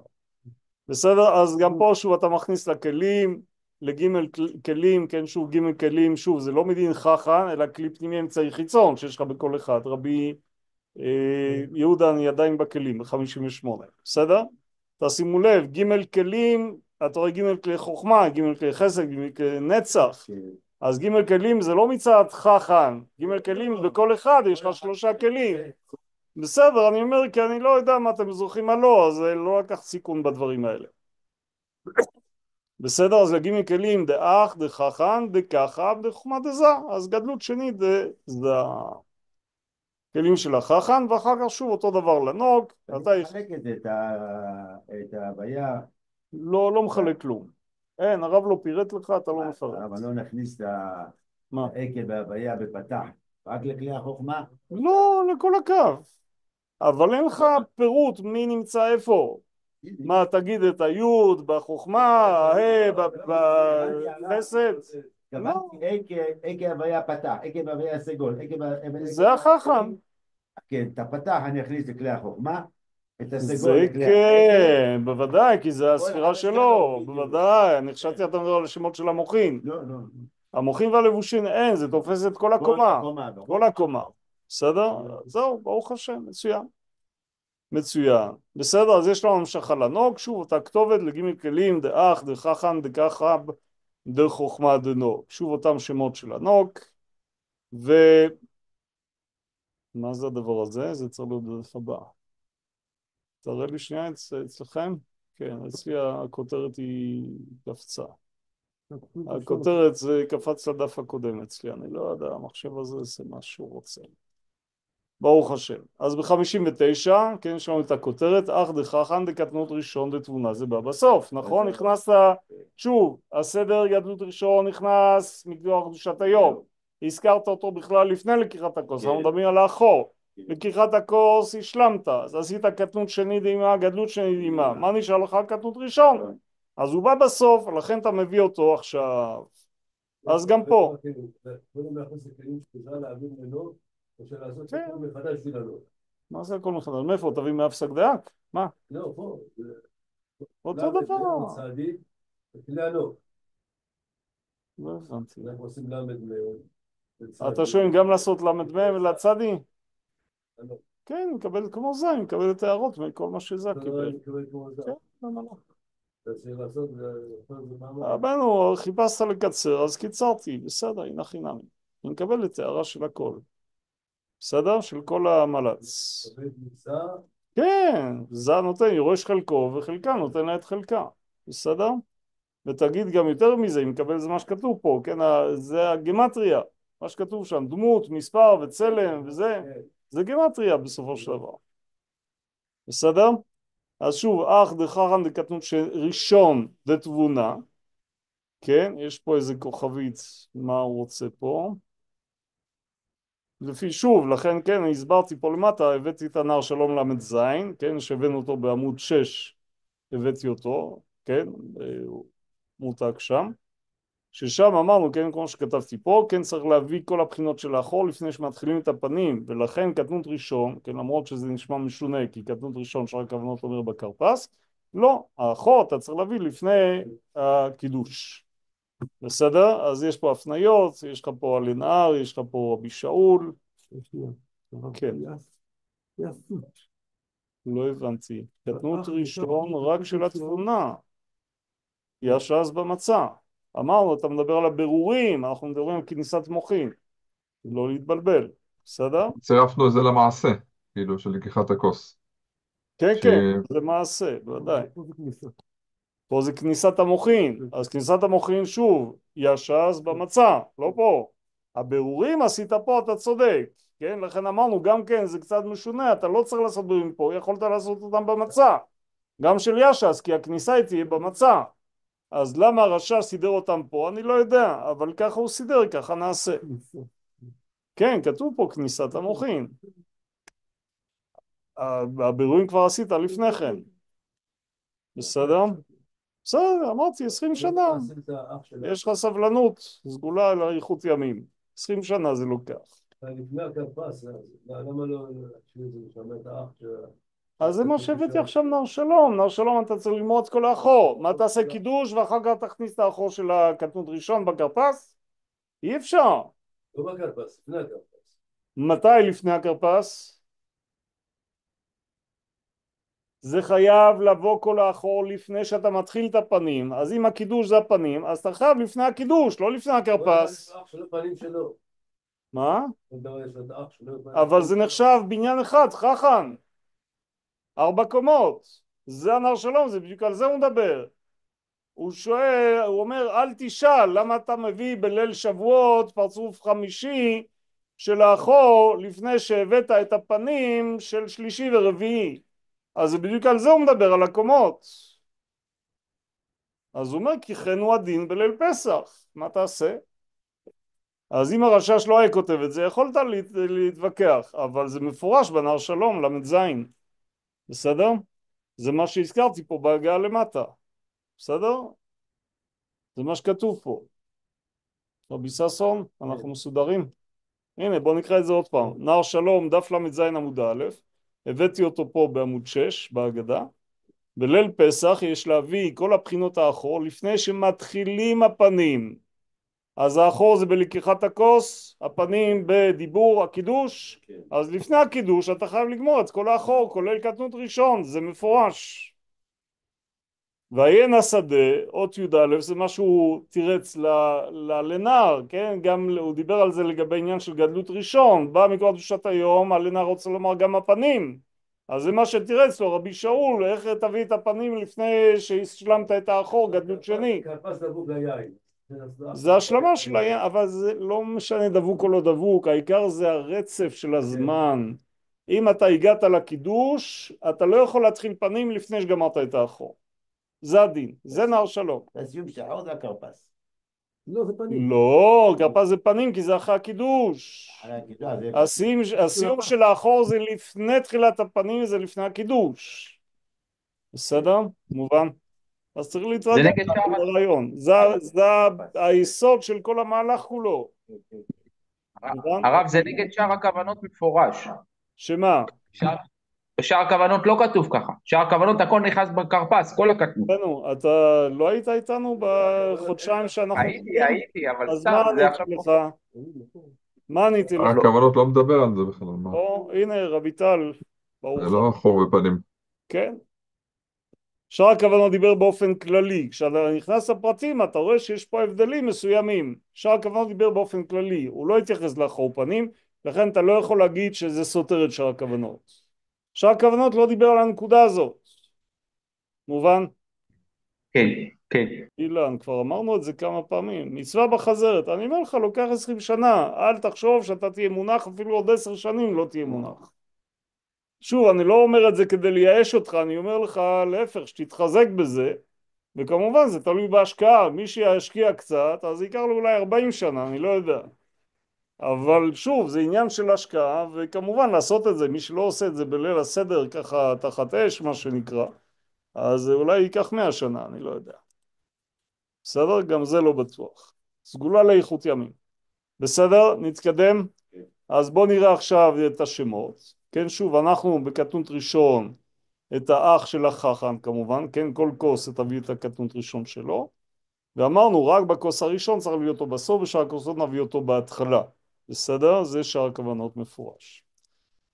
בסדר, אז גם פה שוב אתה מכניס לכלים, לג' כלים, כן, שוב ג' כלים, שוב זה לא מדין חכן, אלא כלי פנימי אמצעי חיצון שיש לך בכל אחד. רבי יהודה אני עדיין בכלים, ב-58, בסדר? תשימו לב, ג' כלים, אתה רואה ג' כלי חוכמה, ג' כלי חסד, ג' כלי נצח, אז ג' כלים זה לא מצד חכן, ג' כלים בכל אחד יש לך 3 כלים, בסדר, אני אומר כי אני לא יודע מה אתם זוכרים מה לא, אז לא לקח סיכון בדברים האלה. בסדר? אז לגימי כלים דאח, דחכן, דככה, דחוכמה דזה. אז גדלות שני דזה. כלים של החכן, ואחר כך שוב אותו דבר לנוג. אני מחלק את ההוויה. לא, לא מחלק כלום. אין, הרב לא פירט לך, אתה לא מפרט. אבל לא נכניס את העקב בהוויה בפתח, רק לכלי החוכמה? לא, לכל הקו. אבל אין לך פירוט מי נמצא איפה. מה, תגיד את היוד בחוכמה, ההא, בחסד? קבעתי עקב הוויה פתח, עקב הוויה סגול, זה החכם. כן, את הפתח אני אכניס לכלי החוכמה, את הסגול זה לכלי כן, בוודאי, כי זה הספירה שלו, בוודאי. אני חשבתי אתה מדבר על השמות של המוחין. לא, לא. המוחין והלבושין אין, זה תופס את כל הקומה. כל הקומה. בסדר? זהו, ברוך השם, מצוין. מצוין. בסדר, אז יש לנו המשכה לנוג, שוב אותה כתובת לגימי כלים, דאח, דחכן, דככה, דחוכמה דנוג. שוב אותם שמות של הנוג. ומה זה הדבר הזה? זה צריך להיות בדף הבא. תראה לי שנייה אצלכם. כן, אצלי הכותרת היא קפצה. הכותרת זה קפץ לדף הקודם אצלי, אני לא יודע, המחשב הזה זה מה שהוא רוצה. ברוך השם. אז ב-59, כן, יש לנו את הכותרת, אך דחכן דקטנות ראשון דתבונה, זה בא בסוף, נכון? נכנסת, שוב, הסדר גדלות ראשון נכנס מכוח קדושת היום. הזכרת אותו בכלל לפני לקיחת הכוס, אנחנו מדברים על האחור. לקיחת הכוס השלמת, אז עשית קטנות שני דהימה, גדלות שני דהימה. מה נשאר לך? קטנות ראשון. אז הוא בא בסוף, לכן אתה מביא אותו עכשיו. אז גם פה. או שלעשות הכל מחדש שלנו. מה זה הכל מחדש? מאיפה? תביא מהפסק דק? מה? לא, פה. אותו דבר. צעדי, וכלי הנוג. לא הבנתי. אנחנו עושים למד אתה שואל גם לעשות למד מ' ולצדי? כן, מקבל כמו זה, מקבל את הערות מכל מה שזה קיבל. כן, למה לא? רבנו, חיפשת לקצר, אז קיצרתי, בסדר, הנה חינמי. אני מקבל את הערה של הכל. בסדר? של כל המלץ. כן, זה נותן, יורש חלקו וחלקה נותן לה את חלקה. בסדר? ותגיד גם יותר מזה, אם מקבל זה מה שכתוב פה, כן? זה הגמטריה. מה שכתוב שם, דמות, מספר וצלם וזה, זה גמטריה בסופו של דבר. בסדר? אז שוב, אך דחכם דקטנות ראשון דתבונה. כן? יש פה איזה כוכבית, מה הוא רוצה פה? לפי שוב, לכן כן, אני הסברתי פה למטה, הבאתי את הנער שלום למד זין, כן, שהבאנו אותו בעמוד 6, הבאתי אותו, כן, הוא מותק שם, ששם אמרנו, כן, כמו שכתבתי פה, כן, צריך להביא כל הבחינות של האחור לפני שמתחילים את הפנים, ולכן קטנות ראשון, כן, למרות שזה נשמע משונה, כי קטנות ראשון שרק הכוונות אומר בקרפס, לא, האחור אתה צריך להביא לפני הקידוש. בסדר? אז יש פה הפניות, יש לך פה עלי נהר, יש לך פה רבי שאול. כן. לא הבנתי. קטנות ראשון רק של התבונה. יש אז במצע. אמרנו, אתה מדבר על הבירורים, אנחנו מדברים על כניסת מוחין. לא להתבלבל. בסדר? צירפנו את זה למעשה, כאילו, של לקיחת הכוס. כן, כן, זה מעשה, בוודאי. פה זה כניסת המוחין, אז כניסת המוחין שוב, יש אז במצע, לא פה. הבירורים עשית פה, אתה צודק, כן? לכן אמרנו, גם כן, זה קצת משונה, אתה לא צריך לעשות בירורים פה, יכולת לעשות אותם במצע. גם של יש"ס, כי הכניסה היא תהיה במצע. אז למה הרש"ש סידר אותם פה? אני לא יודע, אבל ככה הוא סידר, ככה נעשה. כן, כתוב פה כניסת המוחין. הבירורים כבר עשית לפני כן. בסדר? בסדר, אמרתי 20 שנה, יש לך סבלנות, סגולה על אריכות ימים, 20 שנה זה לוקח. לפני הכרפס, למה לא לשמע את האח של... אז זה מה שהבאתי עכשיו נר שלום, נר שלום אתה צריך ללמוד את כל האחור, מה תעשה קידוש ואחר כך תכניס את האחור של הקטנות ראשון בכרפס? אי אפשר. לא בכרפס, לפני הכרפס. מתי לפני הכרפס? זה חייב לבוא כל האחור לפני שאתה מתחיל את הפנים, אז אם הקידוש זה הפנים, אז אתה חייב לפני הקידוש, לא לפני הכרפס. מה? אבל זה נחשב בניין אחד, חכן. 4 קומות. זה הנר שלום, זה בדיוק על זה הוא מדבר. הוא שואל, הוא אומר, אל תשאל, למה אתה מביא בליל שבועות פרצוף חמישי של האחור לפני שהבאת את הפנים של שלישי ורביעי? אז בדיוק על זה הוא מדבר, על הקומות. אז הוא אומר, כי כן הוא הדין בליל פסח, מה תעשה? אז אם הרשש לא היה כותב את זה, יכולת להתווכח, אבל זה מפורש בנהר שלום, ל"ז. בסדר? זה מה שהזכרתי פה בהגעה למטה. בסדר? זה מה שכתוב פה. רבי ששון, אנחנו מסודרים? הנה, בוא נקרא את זה עוד פעם. נהר שלום, דף ל"ז עמוד א', הבאתי אותו פה בעמוד 6 בהגדה. בליל פסח יש להביא כל הבחינות האחור לפני שמתחילים הפנים. אז האחור זה בלקיחת הכוס, הפנים בדיבור הקידוש. אז לפני הקידוש אתה חייב לגמור את כל האחור, כולל קטנות ראשון, זה מפורש. ועיין השדה, אות י"א, זה מה שהוא תירץ לנער, כן? גם הוא דיבר על זה לגבי עניין של גדלות ראשון, בא מכוח קדושת היום, הלנער רוצה לומר גם הפנים. אז זה מה שתירץ לו רבי שאול, איך תביא את הפנים לפני שהשלמת את האחור, גדלות שני. זה השלמה של העניין, אבל זה לא משנה דבוק או לא דבוק, העיקר זה הרצף של הזמן. אם אתה הגעת לקידוש, אתה לא יכול להתחיל פנים לפני שגמרת את האחור. זה הדין, זה נהר שלום. הסיום שחור זה הכרפס. לא, זה פנים. לא, כרפס זה פנים כי זה אחרי הקידוש. הסיום של האחור זה לפני תחילת הפנים, זה לפני הקידוש. בסדר? מובן? אז צריך להתרגל ברעיון. זה היסוד של כל המהלך כולו. הרב, זה נגד שאר הכוונות מפורש. שמה? בשאר הכוונות לא כתוב ככה. שאר הכוונות הכל נכנס בכרפס, כל הכתוב. בנו, אתה לא היית איתנו בחודשיים שאנחנו... הייתי, אבל אז סתם, מה זה עניתי עכשיו... לך? מה עניתי לך? הכוונות לא מדבר על זה בכלל. או, הנה, רבי טל. זה לא אחור בפנים. כן. שאר הכוונות דיבר באופן כללי. כשאתה נכנס לפרטים אתה רואה שיש פה הבדלים מסוימים. שאר הכוונות דיבר באופן כללי. הוא לא התייחס לאחור פנים, לכן אתה לא יכול להגיד שזה סותר את שאר הכוונות. שאר הכוונות לא דיבר על הנקודה הזאת. מובן? כן, כן. אילן, כבר אמרנו את זה כמה פעמים. מצווה בחזרת. אני אומר לך, לוקח 20 שנה. אל תחשוב שאתה תהיה מונח, אפילו עוד 10 שנים לא תהיה מונח. שוב, אני לא אומר את זה כדי לייאש אותך, אני אומר לך להפך, שתתחזק בזה, וכמובן זה תלוי בהשקעה, מי שישקיע קצת, אז ייקח לו אולי 40 שנה, אני לא יודע. אבל שוב, זה עניין של השקעה, וכמובן לעשות את זה, מי שלא עושה את זה בליל הסדר, ככה תחת אש, מה שנקרא, אז אולי ייקח 100 שנה, אני לא יודע. בסדר? גם זה לא בטוח. סגולה לאיכות ימים. בסדר? נתקדם? אז בוא נראה עכשיו את השמות. כן, שוב, אנחנו בקטנות ראשון את האח של החכם כמובן, כן, כל כוס תביא את הקטנות ראשון שלו, ואמרנו רק בכוס הראשון צריך להביא אותו בסוף, ושאר הכוסות נביא אותו בהתחלה. בסדר? זה שאר הכוונות מפורש.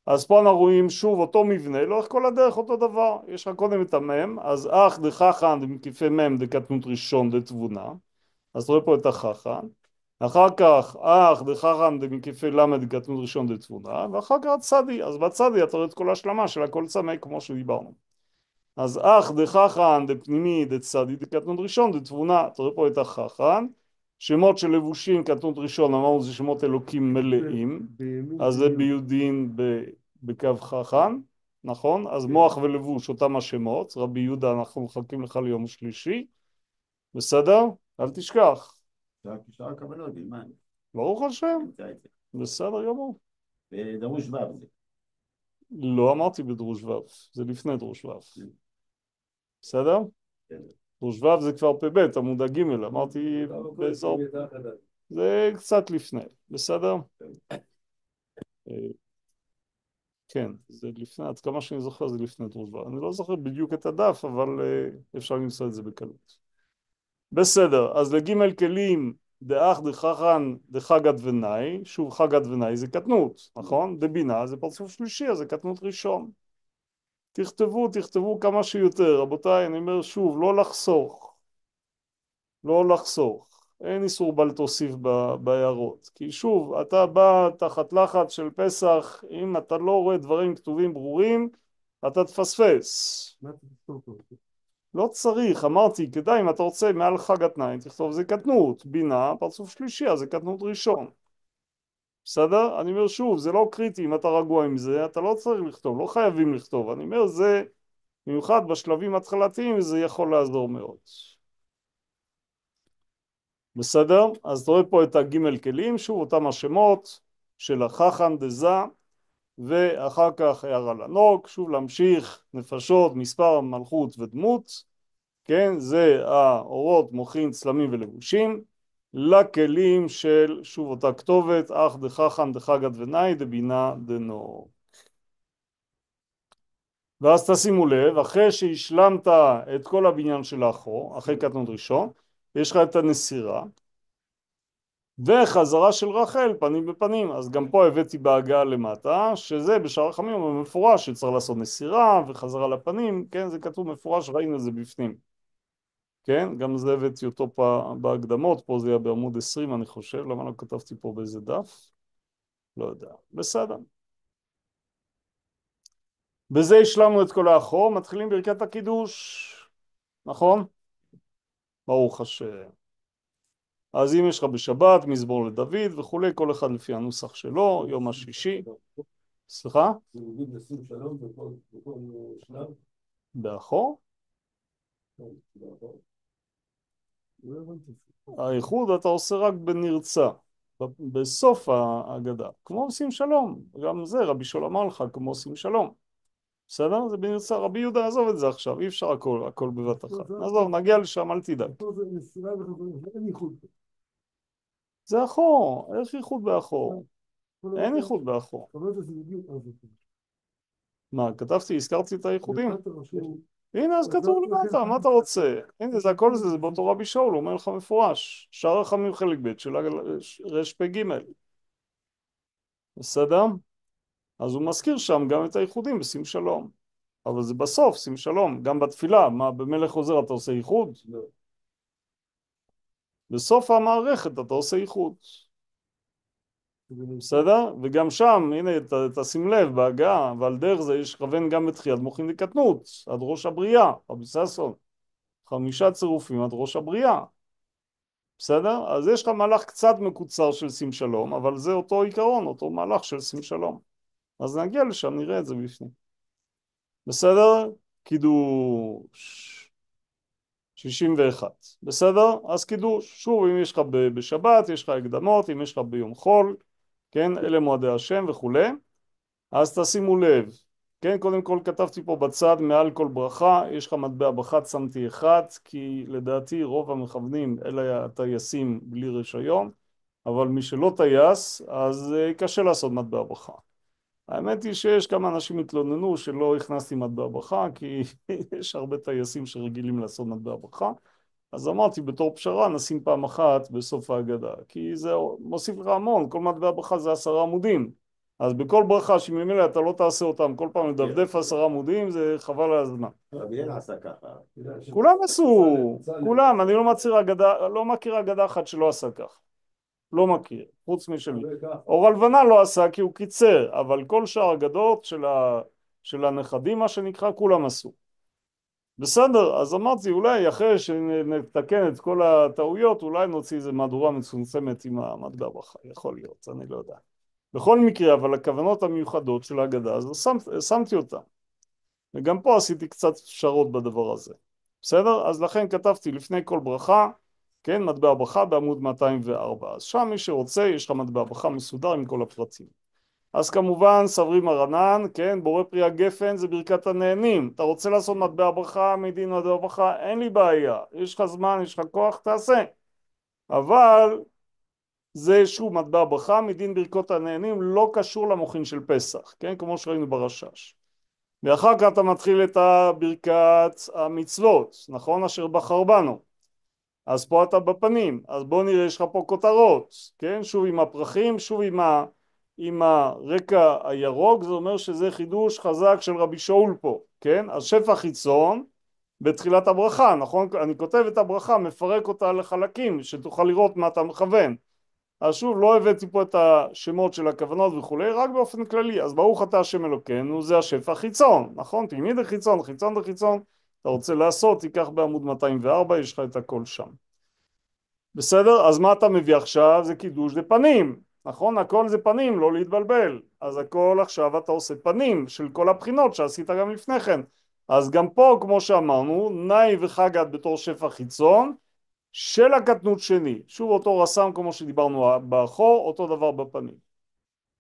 אז פה אנחנו רואים שוב אותו מבנה, לאורך כל הדרך אותו דבר, יש לך קודם את המם, אז אח דחכם דמקיפי מם דקטנות ראשון דתבונה, אז רואה פה את החכם, אחר כך אח דחכם דמקיפי למד דקטנות ראשון דתבונה, ואחר כך צדי, אז בצדי אתה רואה את כל השלמה של הכל צמא כמו שדיברנו. אז אח דחכם דפנימי דצדי דקטנות ראשון דתבונה, אתה רואה פה את החכם, שמות של לבושים קטנות ראשון, אמרנו זה שמות אלוקים מלאים, אז זה ביודין בקו חכם, נכון? אז מוח ולבוש אותם השמות, רבי יהודה אנחנו מחכים לך ליום שלישי, בסדר? אל תשכח. שאר הכוונות, מה? ברוך השם, בסדר גמור. בדרוש ו' זה. לא אמרתי בדרוש ו', זה לפני דרוש ו'. בסדר? דרוש ו' זה כבר פ"ב, עמוד ג', אמרתי באזור. זה קצת לפני, בסדר? כן, זה לפני, עד כמה שאני זוכר זה לפני דרוש ו'. אני לא זוכר בדיוק את הדף, אבל אפשר למצוא את זה בקלות. בסדר, אז לג' כלים דאח דחכן דחגת ונאי, שוב חגת ונאי זה קטנות, נכון? דבינה זה פרצוף שלישי, אז זה קטנות ראשון. תכתבו כמה שיותר, רבותיי, אני אומר שוב, לא לחסוך. לא לחסוך. אין איסור בל תוסיף בהערות. כי שוב, אתה בא תחת לחץ של פסח, אם אתה לא רואה דברים כתובים ברורים, אתה תפספס. לא צריך, אמרתי, כדאי אם אתה רוצה מעל חג התנאי, תכתוב זה קטנות, בינה, פרצוף שלישי, אז זה קטנות ראשון. בסדר? אני אומר שוב, זה לא קריטי אם אתה רגוע עם זה, אתה לא צריך לכתוב, לא חייבים לכתוב. אני אומר, זה במיוחד בשלבים התחלתיים, זה יכול לעזור מאוד. בסדר? אז אתה רואה פה את הגימל כלים, שוב אותם השמות של החכן דזה, ואחר כך הערה לנוק, שוב להמשיך נפשות, מספר, מלכות ודמות, כן? זה האורות, מוחין, צלמים ולבושים, לכלים של שוב אותה כתובת, אך דחכן דחגת ונאי דבינה דנוק. ואז תשימו לב, אחרי שהשלמת את כל הבניין של האחור, אחרי קטנות ראשון, יש לך את הנסירה, וחזרה של רחל פנים בפנים. אז גם פה הבאתי בהגעה למטה, שזה בשער החמים במפורש שצריך לעשות נסירה וחזרה לפנים, כן, זה כתוב מפורש, ראינו את זה בפנים. כן, גם זה הבאתי אותו בהקדמות, פה זה היה בעמוד 20 אני חושב, למה לא כתבתי פה באיזה דף? לא יודע, בסדר. בזה השלמנו את כל האחור, מתחילים ברכת הקידוש, נכון? ברוך השם. אז אם יש לך בשבת, מזמור לדוד וכולי, כל אחד לפי הנוסח שלו, יום השישי. סליחה? באחור? האיחוד אתה עושה רק בנרצה, בסוף ההגדה, כמו עושים שלום, גם זה רבי שול אמר לך, כמו עושים שלום. בסדר? זה בנרצה, רבי יהודה עזוב את זה עכשיו, אי אפשר הכל בבת אחת. עזוב, נגיע לשם, אל תדאג. זה אחור, איך איחוד באחור? אין איחוד באחור. מה, כתבתי, הזכרתי את האיחודים? הנה, אז כתוב למטה, מה אתה רוצה? הנה, זה הכל זה באותו רבי שאול, הוא אומר לך מפורש. שער החמים חלק ב' של רש"פ ג'. בסדר? אז הוא מזכיר שם גם את האיחודים בשים שלום. אבל זה בסוף, שים שלום, גם בתפילה. מה, במלך חוזר אתה עושה איחוד? לא. בסוף המערכת אתה עושה איחוד. בסדר? וגם שם, הנה, תשים לב, בהגעה, ועל דרך זה יש כוון גם בתחיית מוחין וקטנות, עד ראש הבריאה, רבי ששון. 5 צירופים עד ראש הבריאה. בסדר? אז יש לך מהלך קצת מקוצר של שים שלום, אבל זה אותו עיקרון, אותו מהלך של שים שלום. אז נגיע לשם, נראה את זה בפנים. בסדר? קידוש 61. בסדר? אז קידוש. שוב, אם יש לך בשבת, יש לך הקדמות, אם יש לך ביום חול, כן? אלה מועדי השם וכולי. אז תשימו לב. כן, קודם כל כתבתי פה בצד מעל כל ברכה, יש לך מטבע בחת, שמתי אחד, כי לדעתי רוב המכוונים אלה הטייסים בלי רישיון, אבל מי שלא טייס, אז קשה לעשות מטבע ברכה. האמת היא שיש כמה אנשים התלוננו שלא הכנסתי מטבע ברכה, כי יש הרבה טייסים שרגילים לעשות מטבע ברכה, אז אמרתי בתור פשרה נשים פעם אחת בסוף ההגדה, כי זה מוסיף לך המון, כל מטבע ברכה זה 10 עמודים, אז בכל ברכה שממילא אתה לא תעשה אותם, כל פעם לדפדף 10 עמודים, זה חבל על הזמן. כולם עשו, כולם, אני לא מכיר אגדה אחת שלא עשה כך. לא מכיר, חוץ משלי. אור הלבנה לא עשה כי הוא קיצר, אבל כל שאר אגדות של הנכדים, מה שנקרא, כולם עשו. בסדר, אז אמרתי, אולי אחרי שנתקן את כל הטעויות, אולי נוציא איזה מהדורה מצומצמת עם המטבע ברכה, יכול להיות, אני לא יודע. בכל מקרה, אבל הכוונות המיוחדות של ההגדה, אז שמתי אותן. וגם פה עשיתי קצת פשרות בדבר הזה. בסדר? אז לכן כתבתי לפני כל ברכה, כן, מטבע ברכה בעמוד 204. אז שם מי שרוצה, יש לך מטבע ברכה מסודר עם כל הפרטים. אז כמובן, סברי מרנן, כן, בורא פרי הגפן זה ברכת הנהנים. אתה רוצה לעשות מטבע ברכה, מדין מטבע ברכה, אין לי בעיה. יש לך זמן, יש לך כוח, תעשה. אבל זה שוב מטבע ברכה, מדין ברכות הנהנים, לא קשור למוחין של פסח, כן, כמו שראינו ברשש. ואחר כך אתה מתחיל את ברכת המצוות, נכון? אשר בחר בנו. אז פה אתה בפנים, אז בוא נראה, יש לך פה כותרות, כן? שוב עם הפרחים, שוב עם הרקע הירוק, זה אומר שזה חידוש חזק של רבי שאול פה, כן? אז שפע חיצון בתחילת הברכה, נכון? אני כותב את הברכה, מפרק אותה לחלקים, שתוכל לראות מה אתה מכוון. אז שוב, לא הבאתי פה את השמות של הכוונות וכולי, רק באופן כללי. אז ברוך אתה השם אלוקינו, זה השפע חיצון, נכון? תלמיד החיצון, חיצון דחיצון, אתה רוצה לעשות, תיקח בעמוד 204, יש לך את הכל שם. בסדר? אז מה אתה מביא עכשיו? זה קידוש דפנים, נכון? הכל זה פנים, לא להתבלבל. אז הכל עכשיו אתה עושה פנים של כל הבחינות שעשית גם לפני כן. אז גם פה, כמו שאמרנו, נאי וחגת בתור שפע חיצון של הקטנות שני. שוב אותו רסם כמו שדיברנו באחור, אותו דבר בפנים.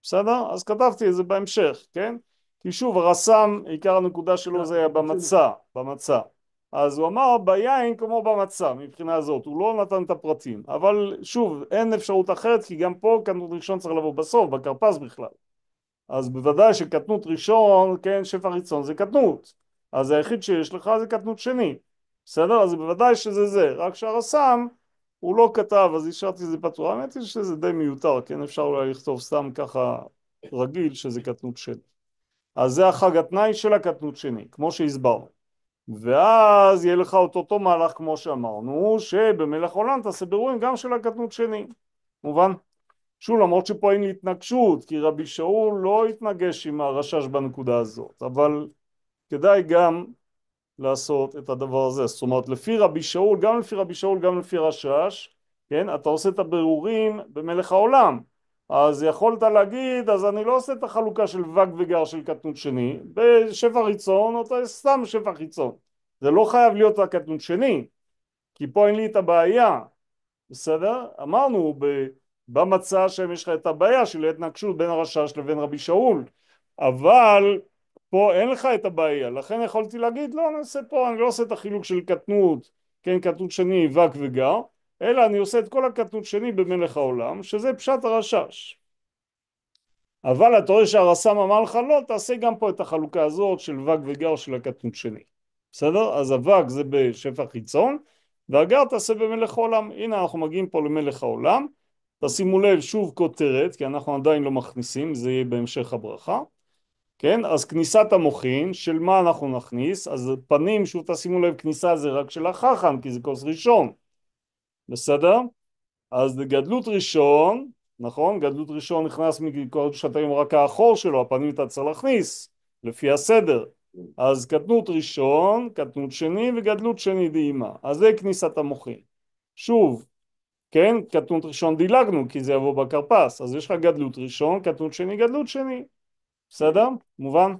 בסדר? אז כתבתי את זה בהמשך, כן? כי שוב, הרסם, עיקר הנקודה שלו זה היה במצה. אז הוא אמר ביין כמו במצה, מבחינה הזאת, הוא לא נתן את הפרטים. אבל שוב, אין אפשרות אחרת, כי גם פה קטנות ראשון צריך לבוא בסוף, בכרפס בכלל. אז בוודאי שקטנות ראשון, כן, שפע חיצון זה קטנות. אז היחיד שיש לך זה קטנות שני. בסדר? אז בוודאי שזה זה. רק שהרסם, הוא לא כתב, אז השארתי את זה פתוח. האמת היא שזה די מיותר, כן? אפשר אולי לכתוב סתם ככה רגיל שזה קטנות שני. אז זה החג התנאי של הקטנות שני, כמו שהסברנו. ואז יהיה לך אותו מהלך כמו שאמרנו, שבמלך עולם תעשה בירורים גם של הקטנות שני. מובן? שוב, למרות שפה אין לי התנגשות, כי רבי שאול לא התנגש עם הרשש בנקודה הזאת, אבל כדאי גם לעשות את הדבר הזה. זאת אומרת, לפי רבי שאול, גם לפי רבי שאול, גם לפי רשש, כן, אתה עושה את הבירורים במלך העולם. אז יכולת להגיד, אז אני לא עושה את החלוקה של וק וגר של קטנות שני, בשפע חיצון, או סתם שפע חיצון. זה לא חייב להיות הקטנות שני, כי פה אין לי את הבעיה. בסדר? אמרנו במצע שם יש לך את הבעיה של התנגשות בין הרשש לבין רבי שאול, אבל פה אין לך את הבעיה, לכן יכולתי להגיד לא נעשה פה, אני לא עושה את החילוק של קטנות, כן, קטנות שני וק וגר, אלא אני עושה את כל הקטנות שני במלך העולם, שזה פשט הרשש. אבל אתה רואה שהרסם אמר לך לא, תעשה גם פה את החלוקה הזאת של וק וגר של הקטנות שני. בסדר? אז הווק זה בשפע חיצון, והגר תעשה במלך העולם. הנה אנחנו מגיעים פה למלך העולם. תשימו לב, שוב כותרת, כי אנחנו עדיין לא מכניסים, זה יהיה בהמשך הברכה. כן? אז כניסת המוחין, של מה אנחנו נכניס? אז פנים, שוב תשימו לב, כניסה זה רק של החכם, כי זה כוס ראשון. בסדר? אז גדלות ראשון, נכון? גדלות ראשון נכנס מכל שאתה עם רק האחור שלו, הפנים אתה צריך להכניס, לפי הסדר. אז קטנות ראשון, קטנות שני וגדלות שני דהימה. אז זה כניסת המוחין. שוב, כן? קטנות ראשון דילגנו כי זה יבוא בקרפס. אז יש לך גדלות ראשון, קטנות שני, גדלות שני. בסדר? מובן?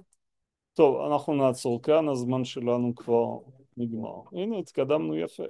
טוב, אנחנו נעצור כאן, הזמן שלנו כבר נגמר. הנה, התקדמנו יפה.